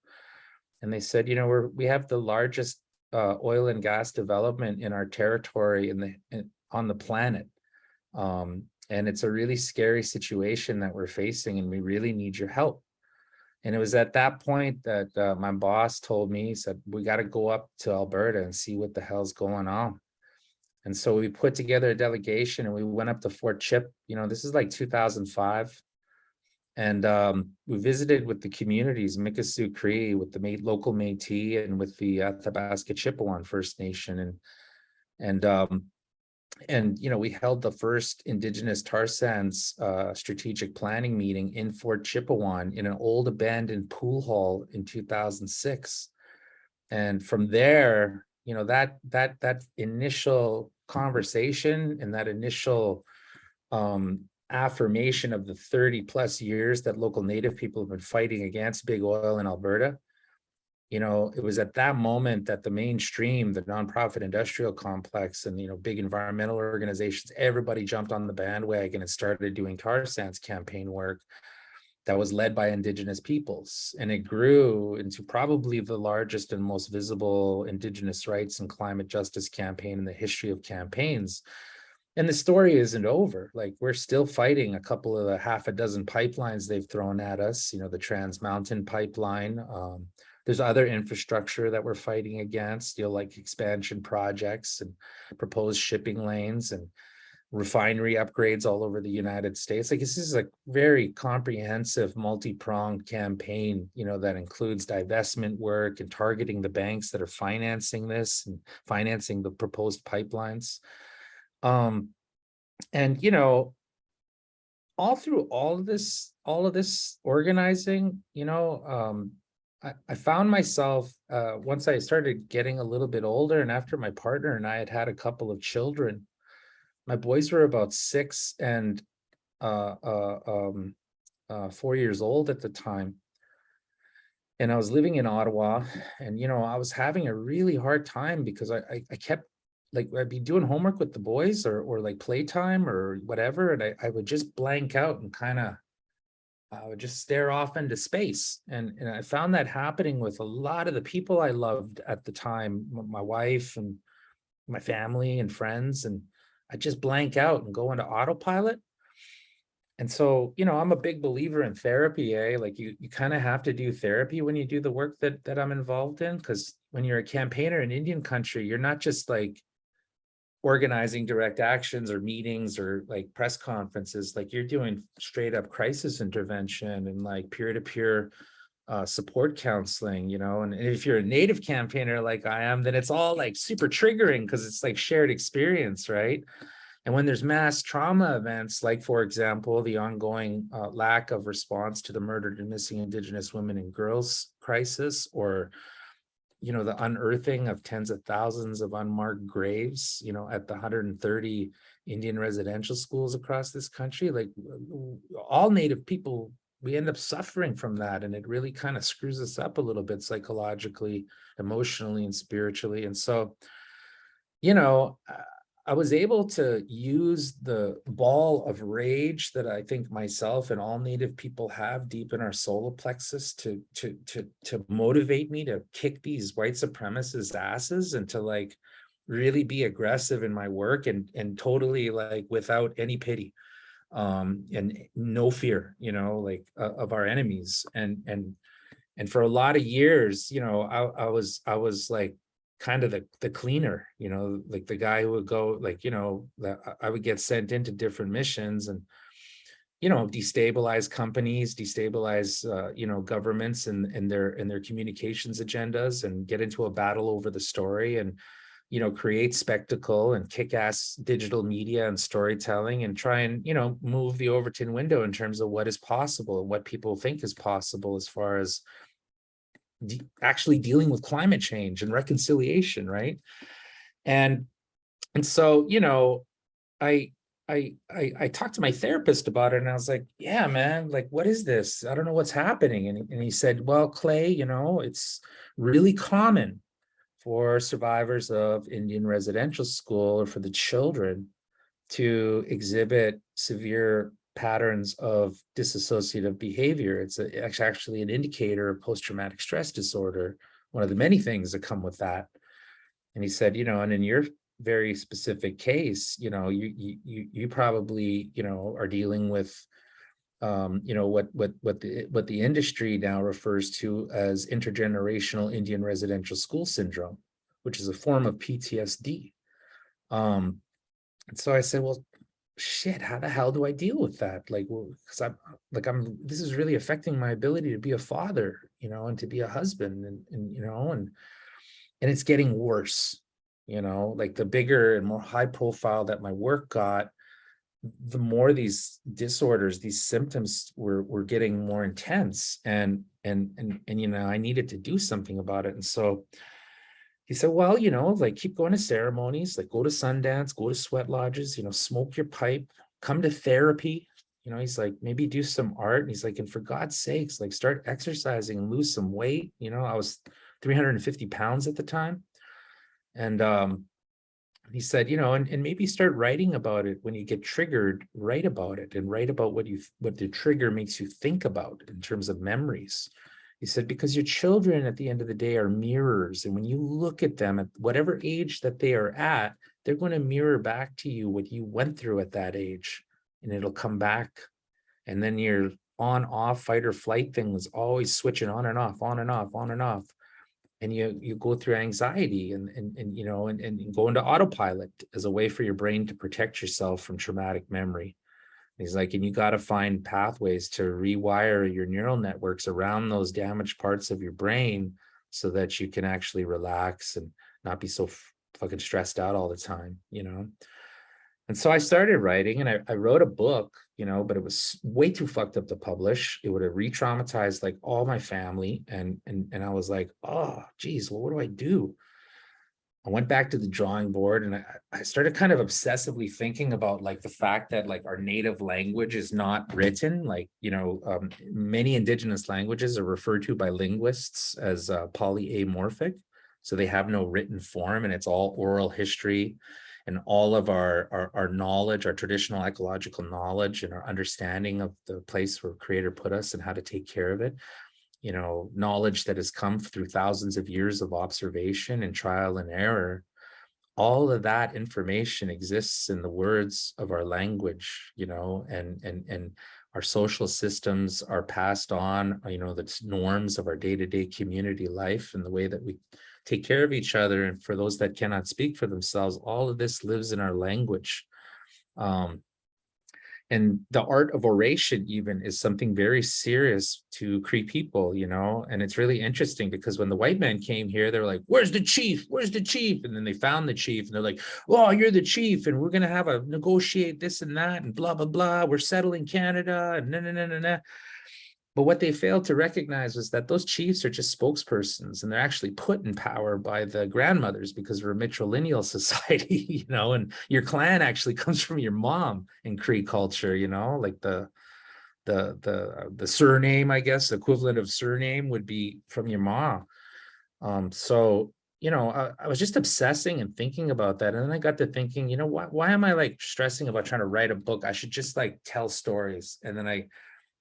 And they said, we have the largest oil and gas development in our territory on the planet. And it's a really scary situation that we're facing, and we really need your help. And it was at that point that my boss told me, he said, we got to go up to Alberta and see what the hell's going on. And so we put together a delegation and we went up to Fort Chip. This is like 2005. And we visited with the communities, Mikisew Cree, with the local Métis, and with the Athabasca Chipewyan First Nation. And we held the first Indigenous tar sands strategic planning meeting in Fort Chipewyan in an old abandoned pool hall in 2006. And from there, that initial conversation and that initial affirmation of the 30 plus years that local Native people have been fighting against big oil in Alberta, it was at that moment that the mainstream, the nonprofit industrial complex, and, big environmental organizations, everybody jumped on the bandwagon and started doing tar sands campaign work that was led by Indigenous peoples. And it grew into probably the largest and most visible Indigenous rights and climate justice campaign in the history of campaigns. And the story isn't over. Like, we're still fighting a couple of the half a dozen pipelines they've thrown at us, the Trans Mountain pipeline. There's other infrastructure that we're fighting against, like expansion projects and proposed shipping lanes and refinery upgrades all over the United States. Like, this is a very comprehensive, multi-pronged campaign, that includes divestment work and targeting the banks that are financing this and financing the proposed pipelines. And all through all of this organizing, I found myself once I started getting a little bit older, and after my partner and I had a couple of children. My boys were about 6 and 4 years old at the time. And I was living in Ottawa, and, I was having a really hard time because I kept, like, I'd be doing homework with the boys or like playtime or whatever. And I would just blank out and I would just stare off into space. And I found that happening with a lot of the people I loved at the time, my wife and my family and friends. And I just blank out and go into autopilot. And so, I'm a big believer in therapy, like you kind of have to do therapy when you do the work that I'm involved in, because when you're a campaigner in Indian country, you're not just like organizing direct actions or meetings or like press conferences. Like, you're doing straight up crisis intervention and like peer-to-peer support counseling, and if you're a native campaigner like I am, then it's all like super triggering because it's like shared experience, right? And when there's mass trauma events, like, for example, the ongoing lack of response to the murdered and missing Indigenous women and girls crisis, or the unearthing of tens of thousands of unmarked graves, at the 130 Indian residential schools across this country, like, all Native people, we end up suffering from that. And it really kind of screws us up a little bit psychologically, emotionally, and spiritually. And so, I was able to use the ball of rage that I think myself and all Native people have deep in our solar plexus to motivate me to kick these white supremacists' asses and to like really be aggressive in my work and totally like without any pity. And no fear, like of our enemies. And for a lot of years, I was like kind of the cleaner, like the guy who would go, like, I would get sent into different missions and, destabilize companies, destabilize, governments and their communications agendas, and get into a battle over the story, and, create spectacle and kick-ass digital media and storytelling, and try and, move the Overton window in terms of what is possible and what people think is possible as far as actually dealing with climate change and reconciliation, right? And so, I talked to my therapist about it, and I was like, yeah, man, like, what is this? I don't know what's happening. And he said, well, Clay, it's really common for survivors of Indian residential school, or for the children, to exhibit severe patterns of dissociative behavior. It's actually an indicator of post-traumatic stress disorder, one of the many things that come with that. And he said, and in your very specific case, you probably, are dealing with, what the industry now refers to as intergenerational Indian residential school syndrome, which is a form of PTSD. And so I said, well, shit, how the hell do I deal with that? Like, because this is really affecting my ability to be a father, and to be a husband, and it's getting worse, like the bigger and more high profile that my work got, the more these disorders, these symptoms were getting more intense, and I needed to do something about it. And so he said, well, like, keep going to ceremonies, like go to Sundance, go to sweat lodges, smoke your pipe, come to therapy. He's like, maybe do some art. And he's like, and for God's sakes, like, start exercising and lose some weight. I was 350 pounds at the time. And he said, and maybe start writing about it. When you get triggered, write about it, and write about what the trigger makes you think about in terms of memories. He said, because your children at the end of the day are mirrors. And when you look at them at whatever age that they are at, they're going to mirror back to you what you went through at that age, and it'll come back. And then your on off fight or flight thing was always switching on and off, on and off, on and off. And you go through anxiety and you know, and go into autopilot as a way for your brain to protect yourself from traumatic memory. He's like, and you got to find pathways to rewire your neural networks around those damaged parts of your brain so that you can actually relax and not be so fucking stressed out all the time, you know? And so I started writing, and I wrote a book, you know, but it was way too fucked up to publish. It would have re-traumatized like all my family. And I was like, oh, geez, well, what do I do? I went back to the drawing board, and I started kind of obsessively thinking about like the fact that like our native language is not written. Like, you know, many indigenous languages are referred to by linguists as polyamorphic. So they have no written form, and it's all oral history. And all of our knowledge, our traditional ecological knowledge and our understanding of the place where Creator put us and how to take care of it, you know, knowledge that has come through thousands of years of observation and trial and error, all of that information exists in the words of our language, you know, and our social systems are passed on, you know, the norms of our day-to-day community life and the way that we take care of each other. And for those that cannot speak for themselves, all of this lives in our language. And the art of oration even is something very serious to Cree people, you know, and it's really interesting because when the white men came here, they were like, where's the chief? Where's the chief? And then they found the chief and they're like, oh, you're the chief. And we're going to have a negotiate this and that and blah, blah, blah. We're settling Canada and nah. But what they failed to recognize was that those chiefs are just spokespersons, and they're actually put in power by the grandmothers because we're a matrilineal society, you know, and your clan actually comes from your mom in Cree culture, you know, like the surname, I guess, the equivalent of surname would be from your mom. So, you know, I was just obsessing and thinking about that. And then I got to thinking, you know, why am I like stressing about trying to write a book? I should just like tell stories. And then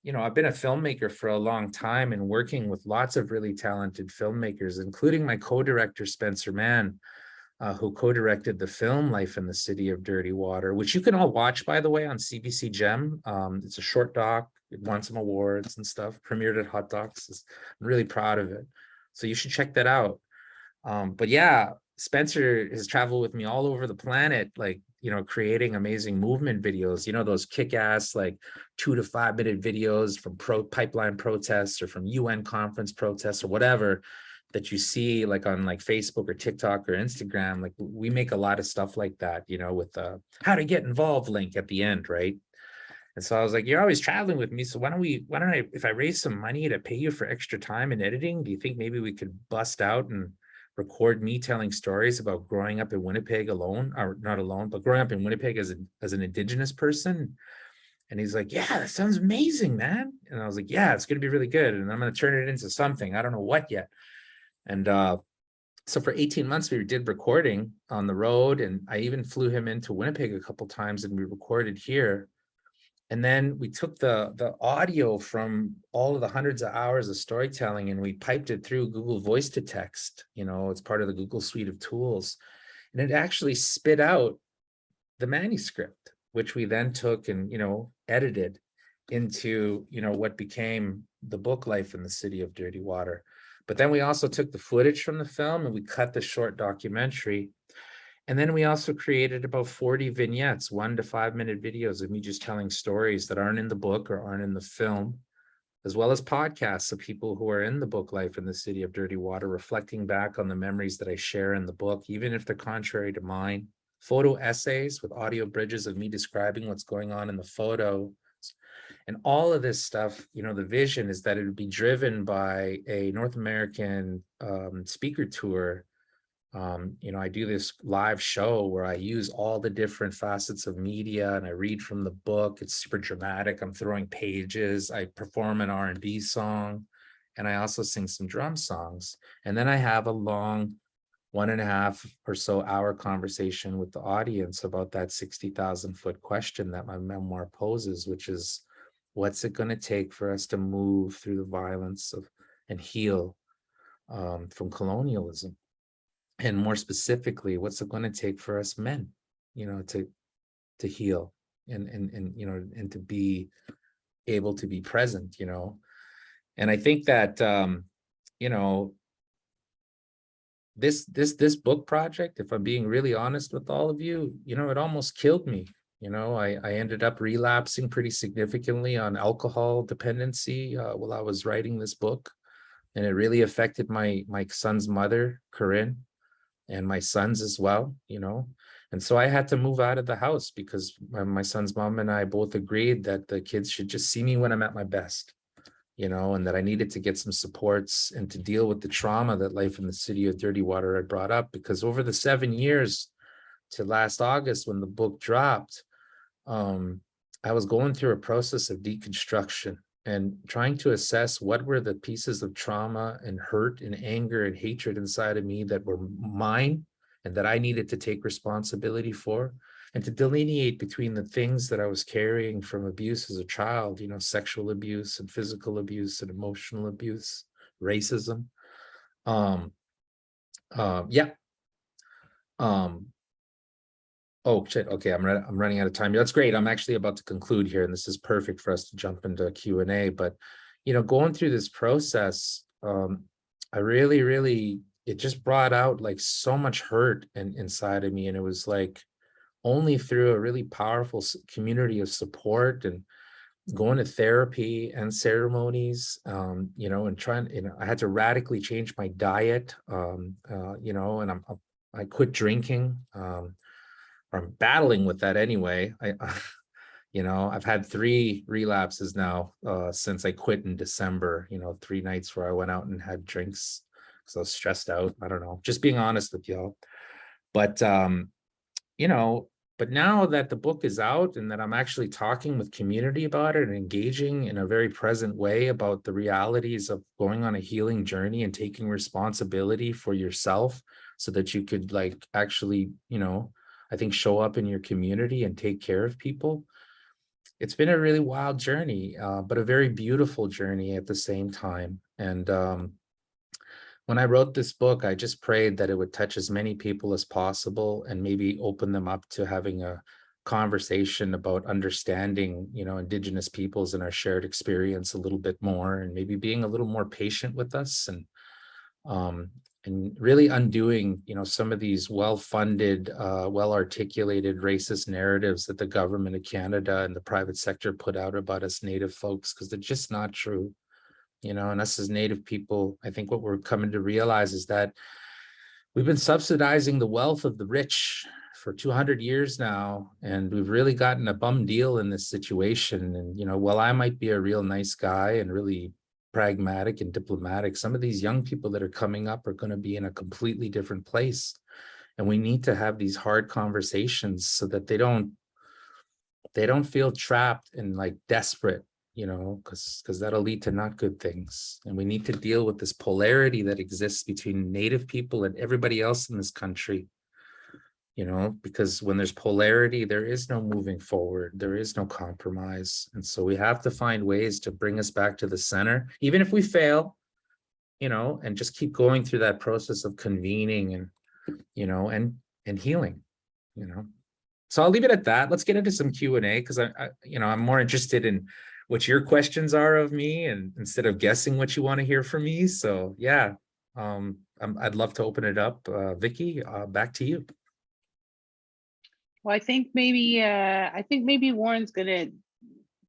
you know, I've been a filmmaker for a long time and working with lots of really talented filmmakers, including my co-director, Spencer Mann, who co-directed the film Life in the City of Dirty Water, which you can all watch, by the way, on CBC Gem. It's a short doc. It won some awards and stuff, premiered at Hot Docs. I'm really proud of it. So you should check that out. But yeah, Spencer has traveled with me all over the planet, like, you know, creating amazing movement videos, you know, those kick-ass like 2 to 5 minute videos from pipeline protests or from UN conference protests or whatever that you see like on like Facebook or TikTok or Instagram. Like we make a lot of stuff like that, you know, with the how to get involved link at the end, right? And so I was like, you're always traveling with me. So why don't I, if I raise some money to pay you for extra time in editing, do you think maybe we could bust out and record me telling stories about growing up in Winnipeg alone, or not alone, but growing up in Winnipeg as an Indigenous person? And he's like, yeah, that sounds amazing, man. And I was like, yeah, it's going to be really good. And I'm going to turn it into something. I don't know what yet. And so for 18 months, we did recording on the road. And I even flew him into Winnipeg a couple of times and we recorded here. And then we took the audio from all of the hundreds of hours of storytelling and we piped it through Google Voice to Text. You know, it's part of the Google suite of tools. And it actually spit out the manuscript, which we then took and, you know, edited into, you know, what became the book Life in the City of Dirty Water. But then we also took the footage from the film and we cut the short documentary. And then we also created about 40 vignettes, 1 to 5 minute videos of me just telling stories that aren't in the book or aren't in the film, as well as podcasts of people who are in the book Life in the City of Dirty Water, reflecting back on the memories that I share in the book, even if they're contrary to mine. Photo essays with audio bridges of me describing what's going on in the photo. And all of this stuff, you know, the vision is that it would be driven by a North American speaker tour. You know, I do this live show where I use all the different facets of media and I read from the book. It's super dramatic. I'm throwing pages. I perform an R&B song and I also sing some drum songs. And then I have a long 1.5 or so hour conversation with the audience about that 60,000 foot question that my memoir poses, which is, what's it going to take for us to move through the violence of and heal from colonialism? And more specifically, what's it going to take for us men, to heal and to be able to be present, And I think that, this book project, if I'm being really honest with all of you, it almost killed me. I ended up relapsing pretty significantly on alcohol dependency while I was writing this book. And it really affected my son's mother, Corinne, and my sons as well, And so I had to move out of the house because my son's mom and I both agreed that the kids should just see me when I'm at my best, and that I needed to get some supports and to deal with the trauma that life in the city of dirty water had brought up. Because over the 7 years to last August, when the book dropped, I was going through a process of deconstruction and trying to assess what were the pieces of trauma and hurt and anger and hatred inside of me that were mine and that I needed to take responsibility for, and to delineate between the things that I was carrying from abuse as a child, sexual abuse and physical abuse and emotional abuse, racism. Yeah. Oh shit. Okay, I'm running out of time. That's great. I'm actually about to conclude here, and this is perfect for us to jump into Q&A. But going through this process, I really it just brought out like so much hurt inside of me, and it was like only through a really powerful community of support and going to therapy and ceremonies, and trying. I had to radically change my diet, and I quit drinking. I'm battling with that anyway. I've had 3 relapses now since I quit in December, 3 nights where I went out and had drinks because I was stressed out. I don't know, just being honest with y'all. But, but now that the book is out and that I'm actually talking with community about it and engaging in a very present way about the realities of going on a healing journey and taking responsibility for yourself so that you could like actually, I think show up in your community and take care of people. It's been a really wild journey, but a very beautiful journey at the same time. And when I wrote this book, I just prayed that it would touch as many people as possible and maybe open them up to having a conversation about understanding, Indigenous peoples and our shared experience a little bit more, and maybe being a little more patient with us and really undoing, some of these well-funded, well-articulated racist narratives that the government of Canada and the private sector put out about us Native folks, because they're just not true. And us as Native people, I think what we're coming to realize is that we've been subsidizing the wealth of the rich for 200 years now, and we've really gotten a bum deal in this situation. And, while I might be a real nice guy and really pragmatic and diplomatic, some of these young people that are coming up are going to be in a completely different place. And we need to have these hard conversations so that they don't feel trapped and like desperate, because that'll lead to not good things. And we need to deal with this polarity that exists between Native people and everybody else in this country. Because when there's polarity, there is no moving forward, there is no compromise. And so we have to find ways to bring us back to the center, even if we fail, and just keep going through that process of convening and healing, So I'll leave it at that. Let's get into some Q&A because I'm more interested in what your questions are of me, and instead of guessing what you want to hear from me. So yeah, I'd love to open it up. Vicky, back to you. Well, I think maybe Warren's gonna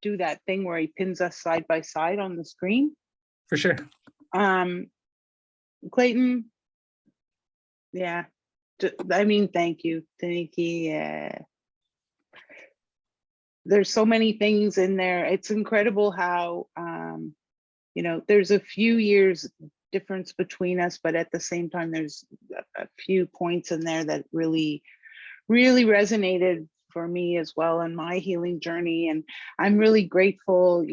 do that thing where he pins us side by side on the screen. For sure. Clayton, yeah, thank you. There's so many things in there. It's incredible how, there's a few years difference between us, but at the same time, there's a few points in there that really resonated for me as well in my healing journey. And I'm really grateful,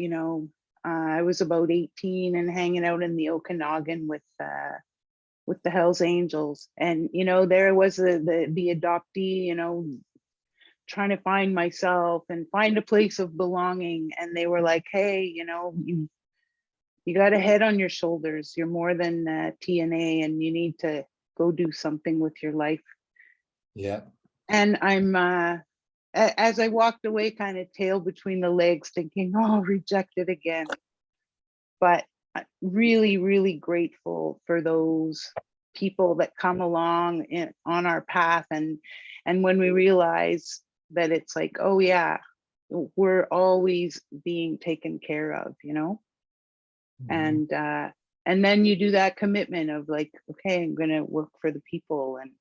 I was about 18 and hanging out in the Okanagan with the Hells Angels. And, there was the adoptee, trying to find myself and find a place of belonging. And they were like, hey, you got a head on your shoulders. You're more than TNA, and you need to go do something with your life. Yeah. And I'm as I walked away, kind of tail between the legs, thinking, oh, rejected again. But really, really grateful for those people that come along on our path. And when we realize that it's like, oh yeah, we're always being taken care of, you know? Mhm. And then you do that commitment of like, okay, I'm gonna work for the people. And,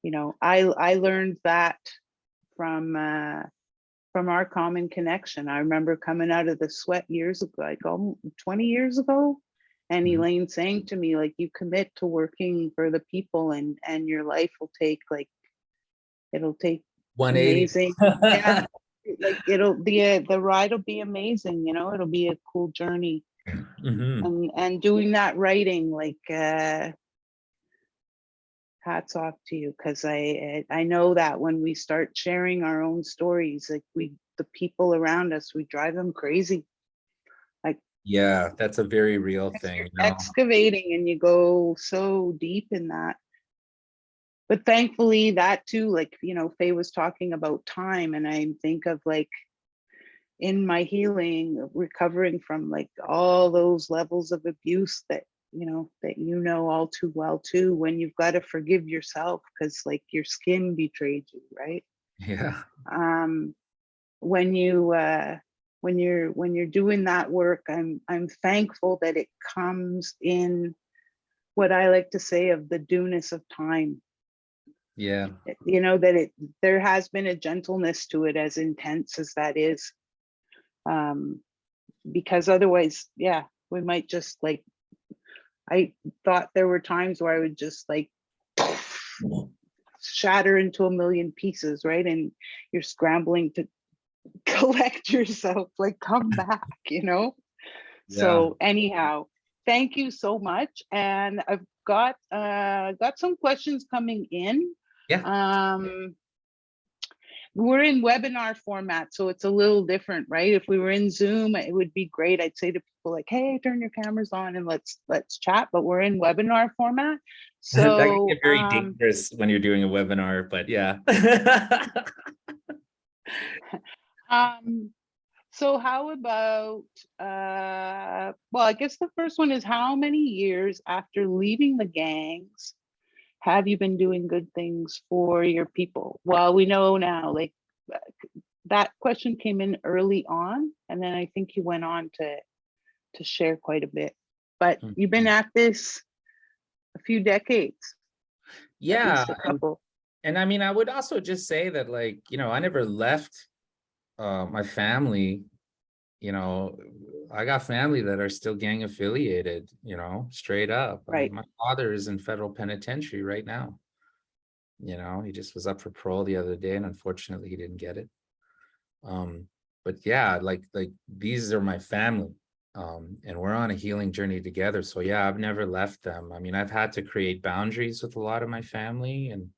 you know, I learned that from our common connection. I remember coming out of the sweat years ago, like 20 years ago, and Mhm. Elaine saying to me, like, you commit to working for the people, and your life will take like, it'll take 180. amazing. Yeah, like it'll the ride will be amazing, you know, it'll be a cool journey. Mhm. And doing that writing, like hats off to you, because I know that when we start sharing our own stories, like the people around us, we drive them crazy. Like, Yeah, that's a very real 'cause thing, you're you know. excavating and you go so deep in that. But thankfully that too, like, you know, Faye was talking about time, and I think of like in my healing, recovering from like all those levels of abuse that, you know, that you know all too well too, when you've got to forgive yourself because like your skin betrayed you, right? Yeah. um when you when you're doing that work, I'm thankful that it comes in what I like to say of the dueness of time. Yeah. You know, that there has been a gentleness to it, as intense as that is. um because otherwise, yeah, we might just like, I thought there were times where I would just like shatter into a million pieces, right? And you're scrambling to collect yourself, like come back, you know? Yeah. So anyhow, thank you so much. And I've got some questions coming in. Yeah. We're in webinar format, so it's a little different, right? If we were in Zoom, it would be great. I'd say to people like, hey, turn your cameras on and let's chat, but we're in webinar format. That can So get very dangerous when you're doing a webinar, but yeah. so how about well, I guess the first one is, how many years after leaving the gangs have you been doing good things for your people? Well, we know now, like that question came in early on, and then I think you went on to share quite a bit. But you've been at this a few decades, at Yeah. least a couple. And I mean, I would also just say that, like, you know, I never left my family. You know, I got family that are still gang affiliated, you know, straight up. I mean, Right. my father is in federal penitentiary right now. You know, he just was up for parole the other day, and unfortunately he didn't get it. But yeah, like these are my family. And we're on a healing journey together. So yeah, I've never left them. I mean, I've had to create boundaries with a lot of my family, and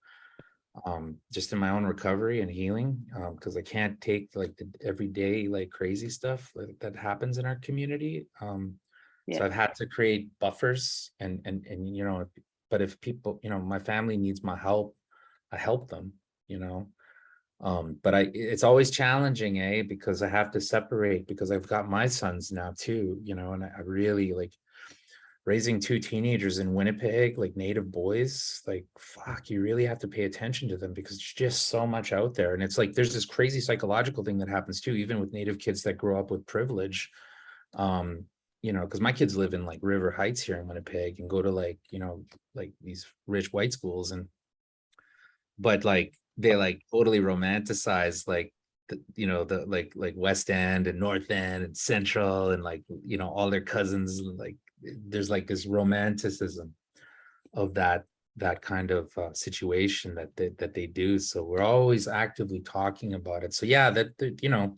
just in my own recovery and healing, because I can't take like the everyday like crazy stuff that happens in our community. So Yeah. I've had to create buffers, and you know, but if people, you know, my family needs my help, I help them, you know. But it's always challenging, because I have to separate, because I've got my sons now too, you know, and I really like raising two teenagers in Winnipeg, like Native boys. Like, fuck, you really have to pay attention to them, because there's just so much out there. And it's like there's this crazy psychological thing that happens too, even with Native kids that grow up with privilege. You know, because my kids live in like River Heights here in Winnipeg and go to like, you know, like these rich white schools, and but like they like totally romanticize like you know, the like West End and North End and Central, and like, you know, all their cousins, like there's like this romanticism of that kind of situation that they do. So we're always actively talking about it. So yeah, that you know,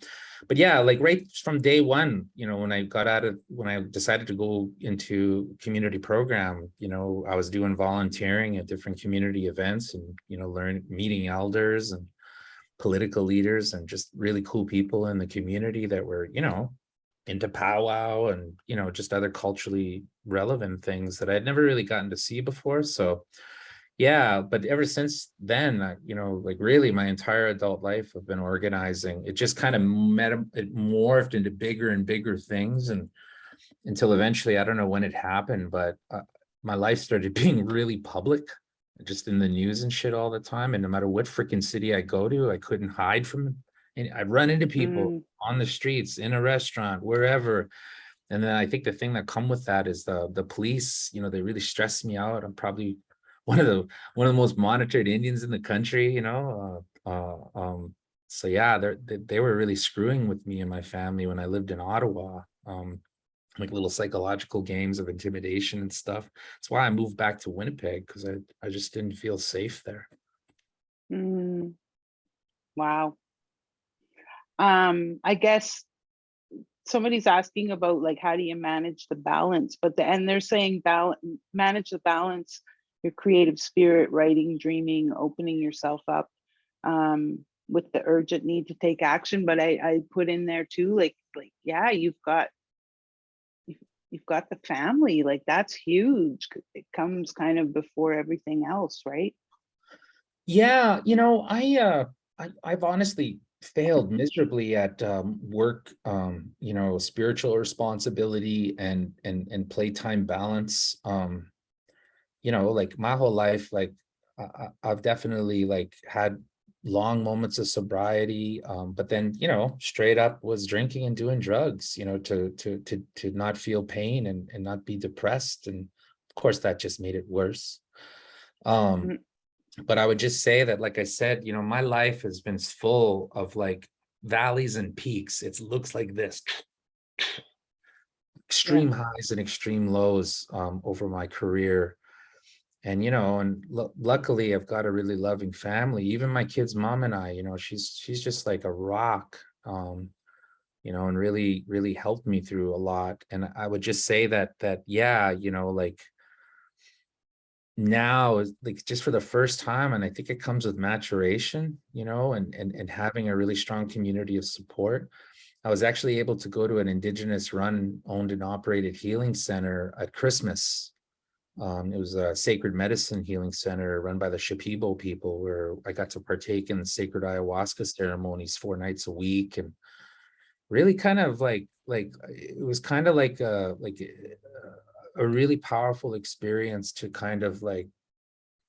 but yeah, like right from day one, you know, when I decided to go into community program, you know, I was doing volunteering at different community events, and, you know, meeting elders and political leaders and just really cool people in the community that were, you know, into powwow and, you know, just other culturally relevant things that I'd never really gotten to see before. So, yeah, but ever since then, you know, like really my entire adult life I've been organizing. It just kind of it morphed into bigger and bigger things, and until eventually, I don't know when it happened, but my life started being really public, just in the news and shit all the time. And no matter what freaking city I go to, I couldn't hide from it. And I'd run into people Mm, on the streets, in a restaurant, wherever. And then I think the thing that come with that is the police, you know, they really stress me out. I'm probably one of the most monitored Indians in the country, you know. So yeah, they were really screwing with me and my family when I lived in Ottawa. Like little psychological games of intimidation and stuff. That's why I moved back to Winnipeg, because I just didn't feel safe there. mm, wow. I guess somebody's asking about like how do you manage the balance, but and they're saying manage the balance, your creative spirit, writing, dreaming, opening yourself up, with the urgent need to take action. But I put in there too, like yeah, you've got the family, like that's huge. It comes kind of before everything else, right? Yeah, you know, I've honestly failed miserably at work, you know, spiritual responsibility and playtime balance. You know, like my whole life, like I've definitely like had long moments of sobriety, but then, you know, straight up was drinking and doing drugs, you know, to not feel pain and not be depressed. And of course that just made it worse. Mm, But I would just say that, like I said, you know, my life has been full of like valleys and peaks. It looks like this: yeah, extreme highs and extreme lows over my career. And, you know, and luckily I've got a really loving family. Even my kid's mom and I, you know, she's just like a rock, you know, and really, really helped me through a lot. And I would just say that, yeah, you know, like now is like just for the first time, and I think it comes with maturation, you know, and having a really strong community of support. I was actually able to go to an Indigenous run, owned and operated healing center at Christmas. It was a sacred medicine healing center run by the Shipibo people, where I got to partake in sacred ayahuasca ceremonies 4 nights a week, and really kind of like it was kind of like a really powerful experience to kind of like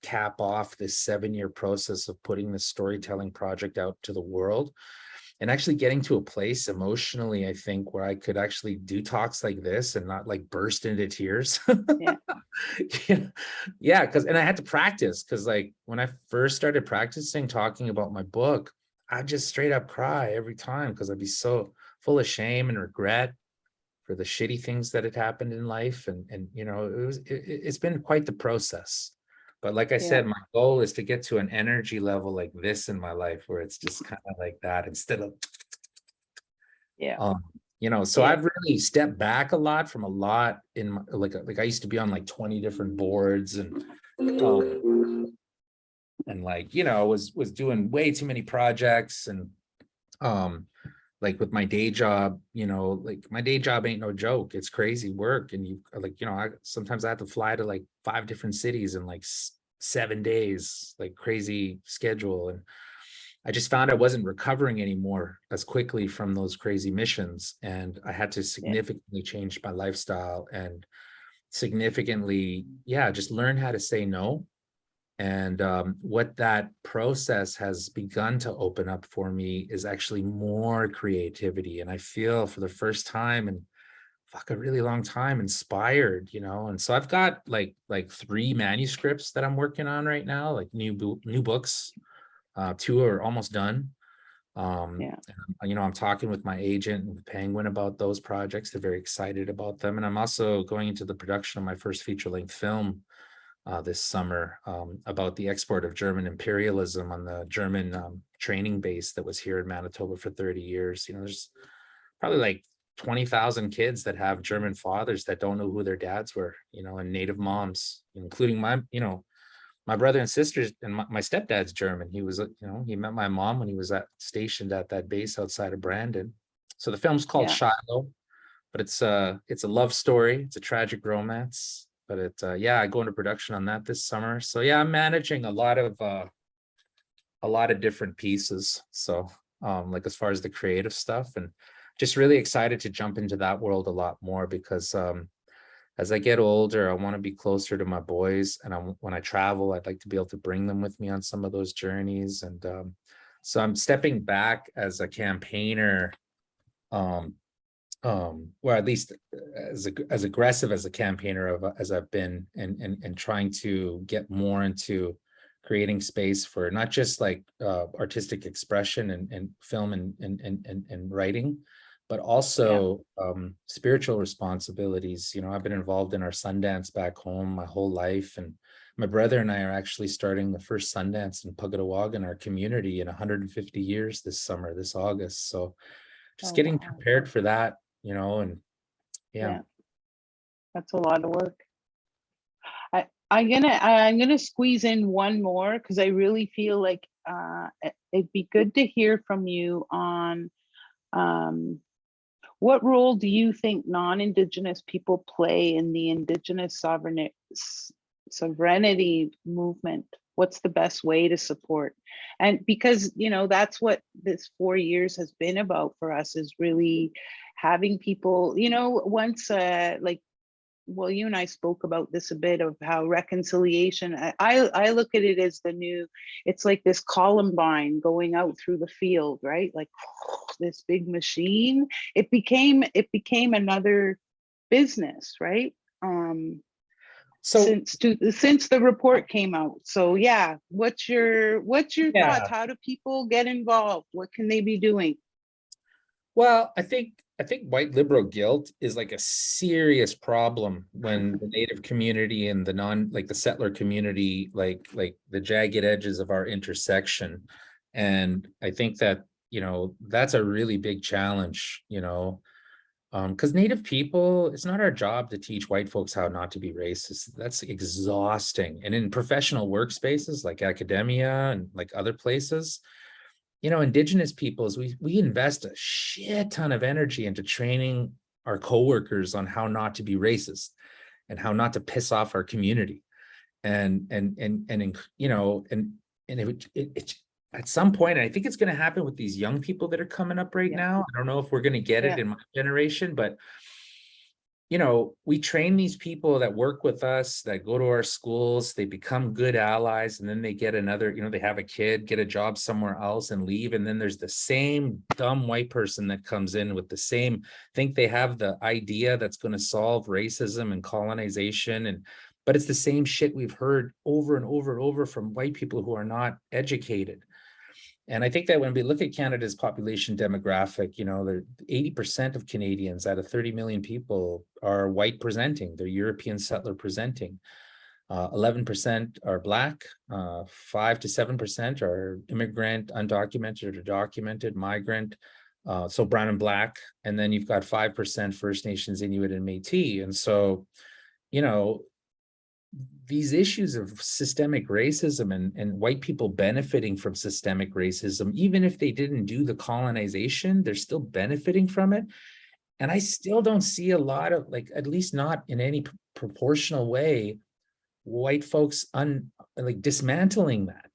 cap off this 7-year process of putting this storytelling project out to the world, and actually getting to a place emotionally, I think, where I could actually do talks like this and not like burst into tears. yeah, Yeah, yeah, because and I had to practice, because like when I first started practicing talking about my book, I'd just straight up cry every time, because I'd be so full of shame and regret for the shitty things that had happened in life. And you know, it's been quite the process. But like I yeah, said, my goal is to get to an energy level like this in my life, where it's just kind of like that, instead of yeah, um you know. So yeah, I've really stepped back a lot from a lot in my, like I used to be on like 20 different boards, and like, you know, was doing way too many projects. And um like with my day job, you know, like my day job ain't no joke. It's crazy work. And you like, you know, sometimes I have to fly to like 5 different cities in like 7 days, like crazy schedule. And I just found I wasn't recovering anymore as quickly from those crazy missions. And I had to yeah, significantly change my lifestyle and significantly, yeah, just learn how to say no. And what that process has begun to open up for me is actually more creativity. And I feel for the first time in fuck a really long time inspired, you know. And so I've got like 3 manuscripts that I'm working on right now, like new books. 2 are almost done. yeah, You know, I'm talking with my agent and Penguin about those projects. They're very excited about them. And I'm also going into the production of my first feature-length film this summer, about the export of German imperialism on the German training base that was here in Manitoba for 30 years. You know, there's probably like 20,000 kids that have German fathers that don't know who their dads were, you know, and Native moms, including my, you know, my brother and sisters. And my stepdad's German. He was, you know, he met my mom when he was stationed at that base outside of Brandon. So the film's called yeah, Shiloh, but it's a love story. It's a tragic romance yeah, I go into production on that this summer. So yeah, I'm managing a lot of different pieces. So like as far as the creative stuff, and just really excited to jump into that world a lot more, because as I get older, I want to be closer to my boys, and when I travel, I'd like to be able to bring them with me on some of those journeys. And so I'm stepping back as a campaigner, or at least as aggressive as a campaigner as I've been, and trying to get more into creating space for not just like artistic expression and film and writing, but also spiritual responsibilities. You know, I've been involved in our Sundance back home my whole life, and my brother and I are actually starting the first Sundance in Pugatawaga in our community in 150 years this summer, this August. So just getting prepared for that, you know, and yeah. That's a lot of work. I'm gonna squeeze in one more, because I really feel like it'd be good to hear from you on what role do you think non-Indigenous people play in the Indigenous sovereignty movement? What's the best way to support? And because, you know, that's what this 4 years has been about for us, is really having people, you know, once like, well, you and I spoke about this a bit, of how reconciliation, I look at it as the new, it's like this Columbine going out through the field, right? Like this big machine. It became another business, right? So since the report came out. So yeah, what's your thoughts? How do people get involved? What can they be doing? Well, I think white liberal guilt is like a serious problem when the Native community and the the settler community, like the jagged edges of our intersection. And I think that, you know, that's a really big challenge, you know, because Native people, it's not our job to teach white folks how not to be racist. That's exhausting. And in professional workspaces like academia and like other places, you know, Indigenous peoples, we invest a shit ton of energy into training our coworkers on how not to be racist and how not to piss off our community. And you know, and it at some point, I think it's going to happen with these young people that are coming up right now. I don't know if we're going to get it in my generation, but you know, we train these people that work with us, that go to our schools, they become good allies, and then they get another, you know, they have a kid, get a job somewhere else and leave. And then there's the same dumb white person that comes in with the same, think they have the idea that's going to solve racism and colonization. But it's the same shit we've heard over and over and over from white people who are not educated. And I think that when we look at Canada's population demographic, you know, 80% of Canadians out of 30 million people are white presenting, they're European settler presenting. 11% are Black, 5 to 7% are immigrant, undocumented or documented, migrant, so brown and Black. And then you've got 5% First Nations, Inuit, and Métis. And so, you know, these issues of systemic racism and white people benefiting from systemic racism, even if they didn't do the colonization, they're still benefiting from it. And I still don't see a lot of, like, at least not in any proportional way, white folks like dismantling that,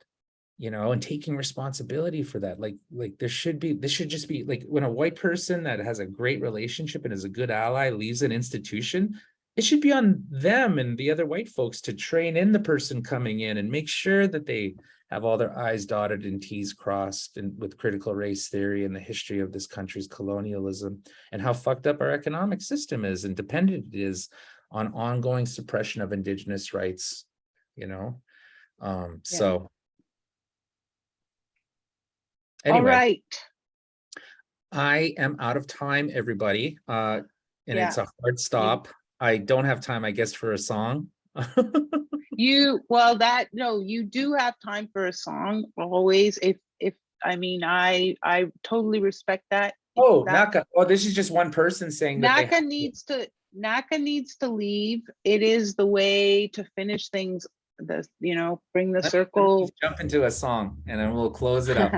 you know, and taking responsibility for that. Like this should just be like, when a white person that has a great relationship and is a good ally leaves an institution, it should be on them and the other white folks to train in the person coming in and make sure that they have all their I's dotted and T's crossed, and with critical race theory and the history of this country's colonialism and how fucked up our economic system is and dependent it is on ongoing suppression of Indigenous rights, you know? So anyway. All right. I am out of time, everybody. And it's a hard stop. I don't have time, I guess, for a song. You do have time for a song always. I totally respect that. Naka. Oh, this is just one person saying that Naka needs to leave. It is the way to finish things. Bring the circle. Jump into a song and then we'll close it up.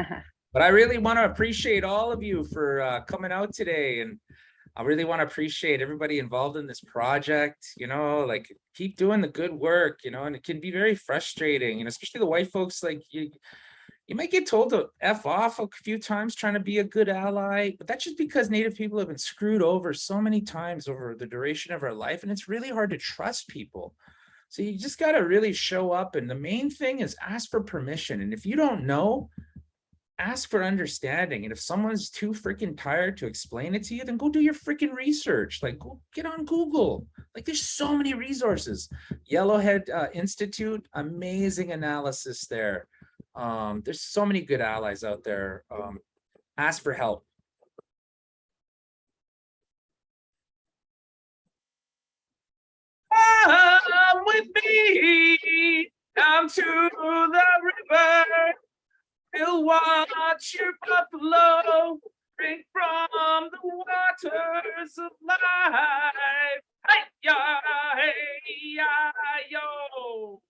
But I really want to appreciate all of you for coming out today, and I really want to appreciate everybody involved in this project, like keep doing the good work, and it can be very frustrating, especially the white folks, like you might get told to F off a few times trying to be a good ally, but that's just because Native people have been screwed over so many times over the duration of our life, and it's really hard to trust people. So you just got to really show up, and the main thing is ask for permission. And if you don't know, ask for understanding. And if someone's too freaking tired to explain it to you, then go do your freaking research. Like, go get on Google. Like, there's so many resources. Yellowhead Institute, amazing analysis there. There's so many good allies out there. Ask for help. Come with me down to the river. We'll watch your buffalo drink from the waters of life. Hey, ya, yo.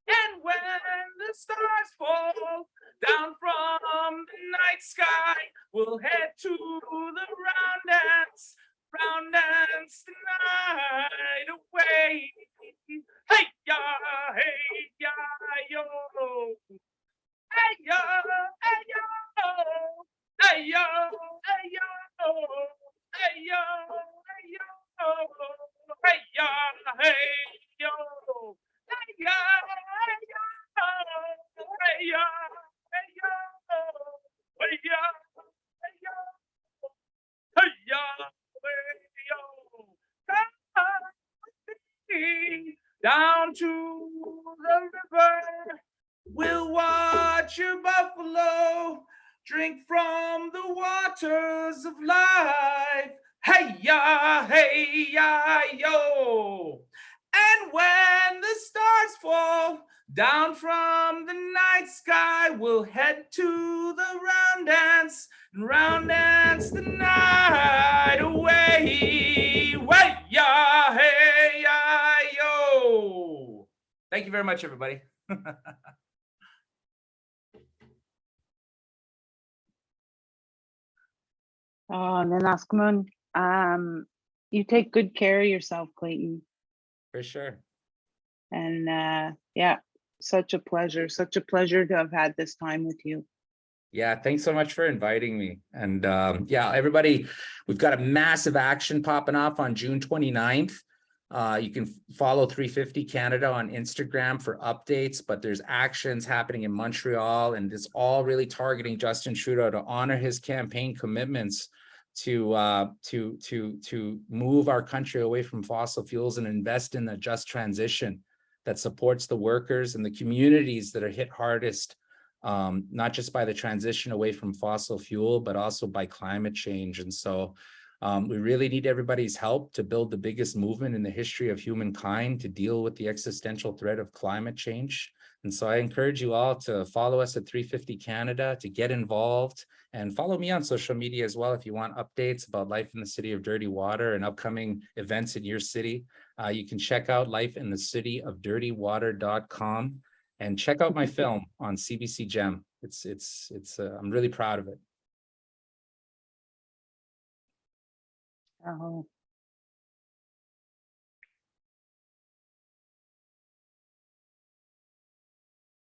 And when the stars fall down from the night sky, we'll head to the round dance the night away. Hey, ya, yo. Hey, yo, hey, yo. Hey, yo, hey, yo. Hey, yo, hey, yo. Hey, ya, hey, yo. Hey, ya, hey, yo. Hey, ya, hey, yo. Hey, ya, hey, yo. Hey, ya, hey, yo. Come with me down to the river. We'll watch your buffalo drink from the waters of life. Hey, ya, yo. And when the stars fall down from the night sky, we'll head to the round dance the night away. Wait, ya, hey, ya, yo. Thank you very much, everybody. Nanaskamun, you take good care of yourself, Clayton. For sure. And yeah, such a pleasure to have had this time with you. Yeah, thanks so much for inviting me. And yeah, everybody, we've got a massive action popping off on June 29th. You can follow 350 Canada on Instagram for updates, but there's actions happening in Montreal, and it's all really targeting Justin Trudeau to honor his campaign commitments to move our country away from fossil fuels and invest in a just transition that supports the workers and the communities that are hit hardest, not just by the transition away from fossil fuel, but also by climate change. And so we really need everybody's help to build the biggest movement in the history of humankind to deal with the existential threat of climate change. And so I encourage you all to follow us at 350 Canada, to get involved, and follow me on social media as well if you want updates about life in the city of Dirty Water and upcoming events in your city. You can check out lifeinthecityofdirtywater.com and check out my film on CBC Gem. I'm really proud of it. Oh.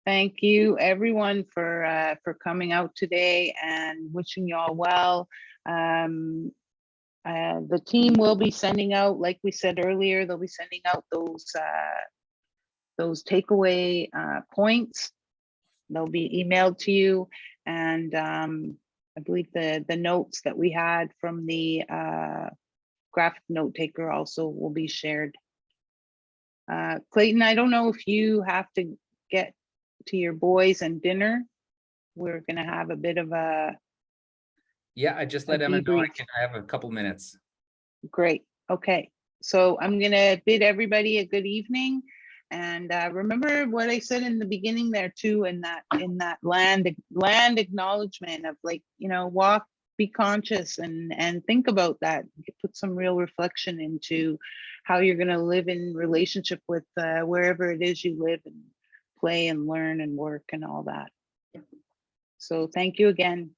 Thank you, everyone, for coming out today, and wishing you all well. The team will be sending out, like we said earlier, they'll be sending out those takeaway points. They'll be emailed to you, and I believe the notes that we had from the graphic note taker also will be shared. Clayton, I don't know if you have to get to your boys and dinner. We're gonna have a bit of a I just let Emma know I have a couple minutes. Great. Okay, so I'm gonna bid everybody a good evening, and remember what I said in the beginning there too, in that land acknowledgement of, like, walk, be conscious, and think about that. Put some real reflection into how you're gonna live in relationship with wherever it is you live and play and learn and work and all that. So thank you again.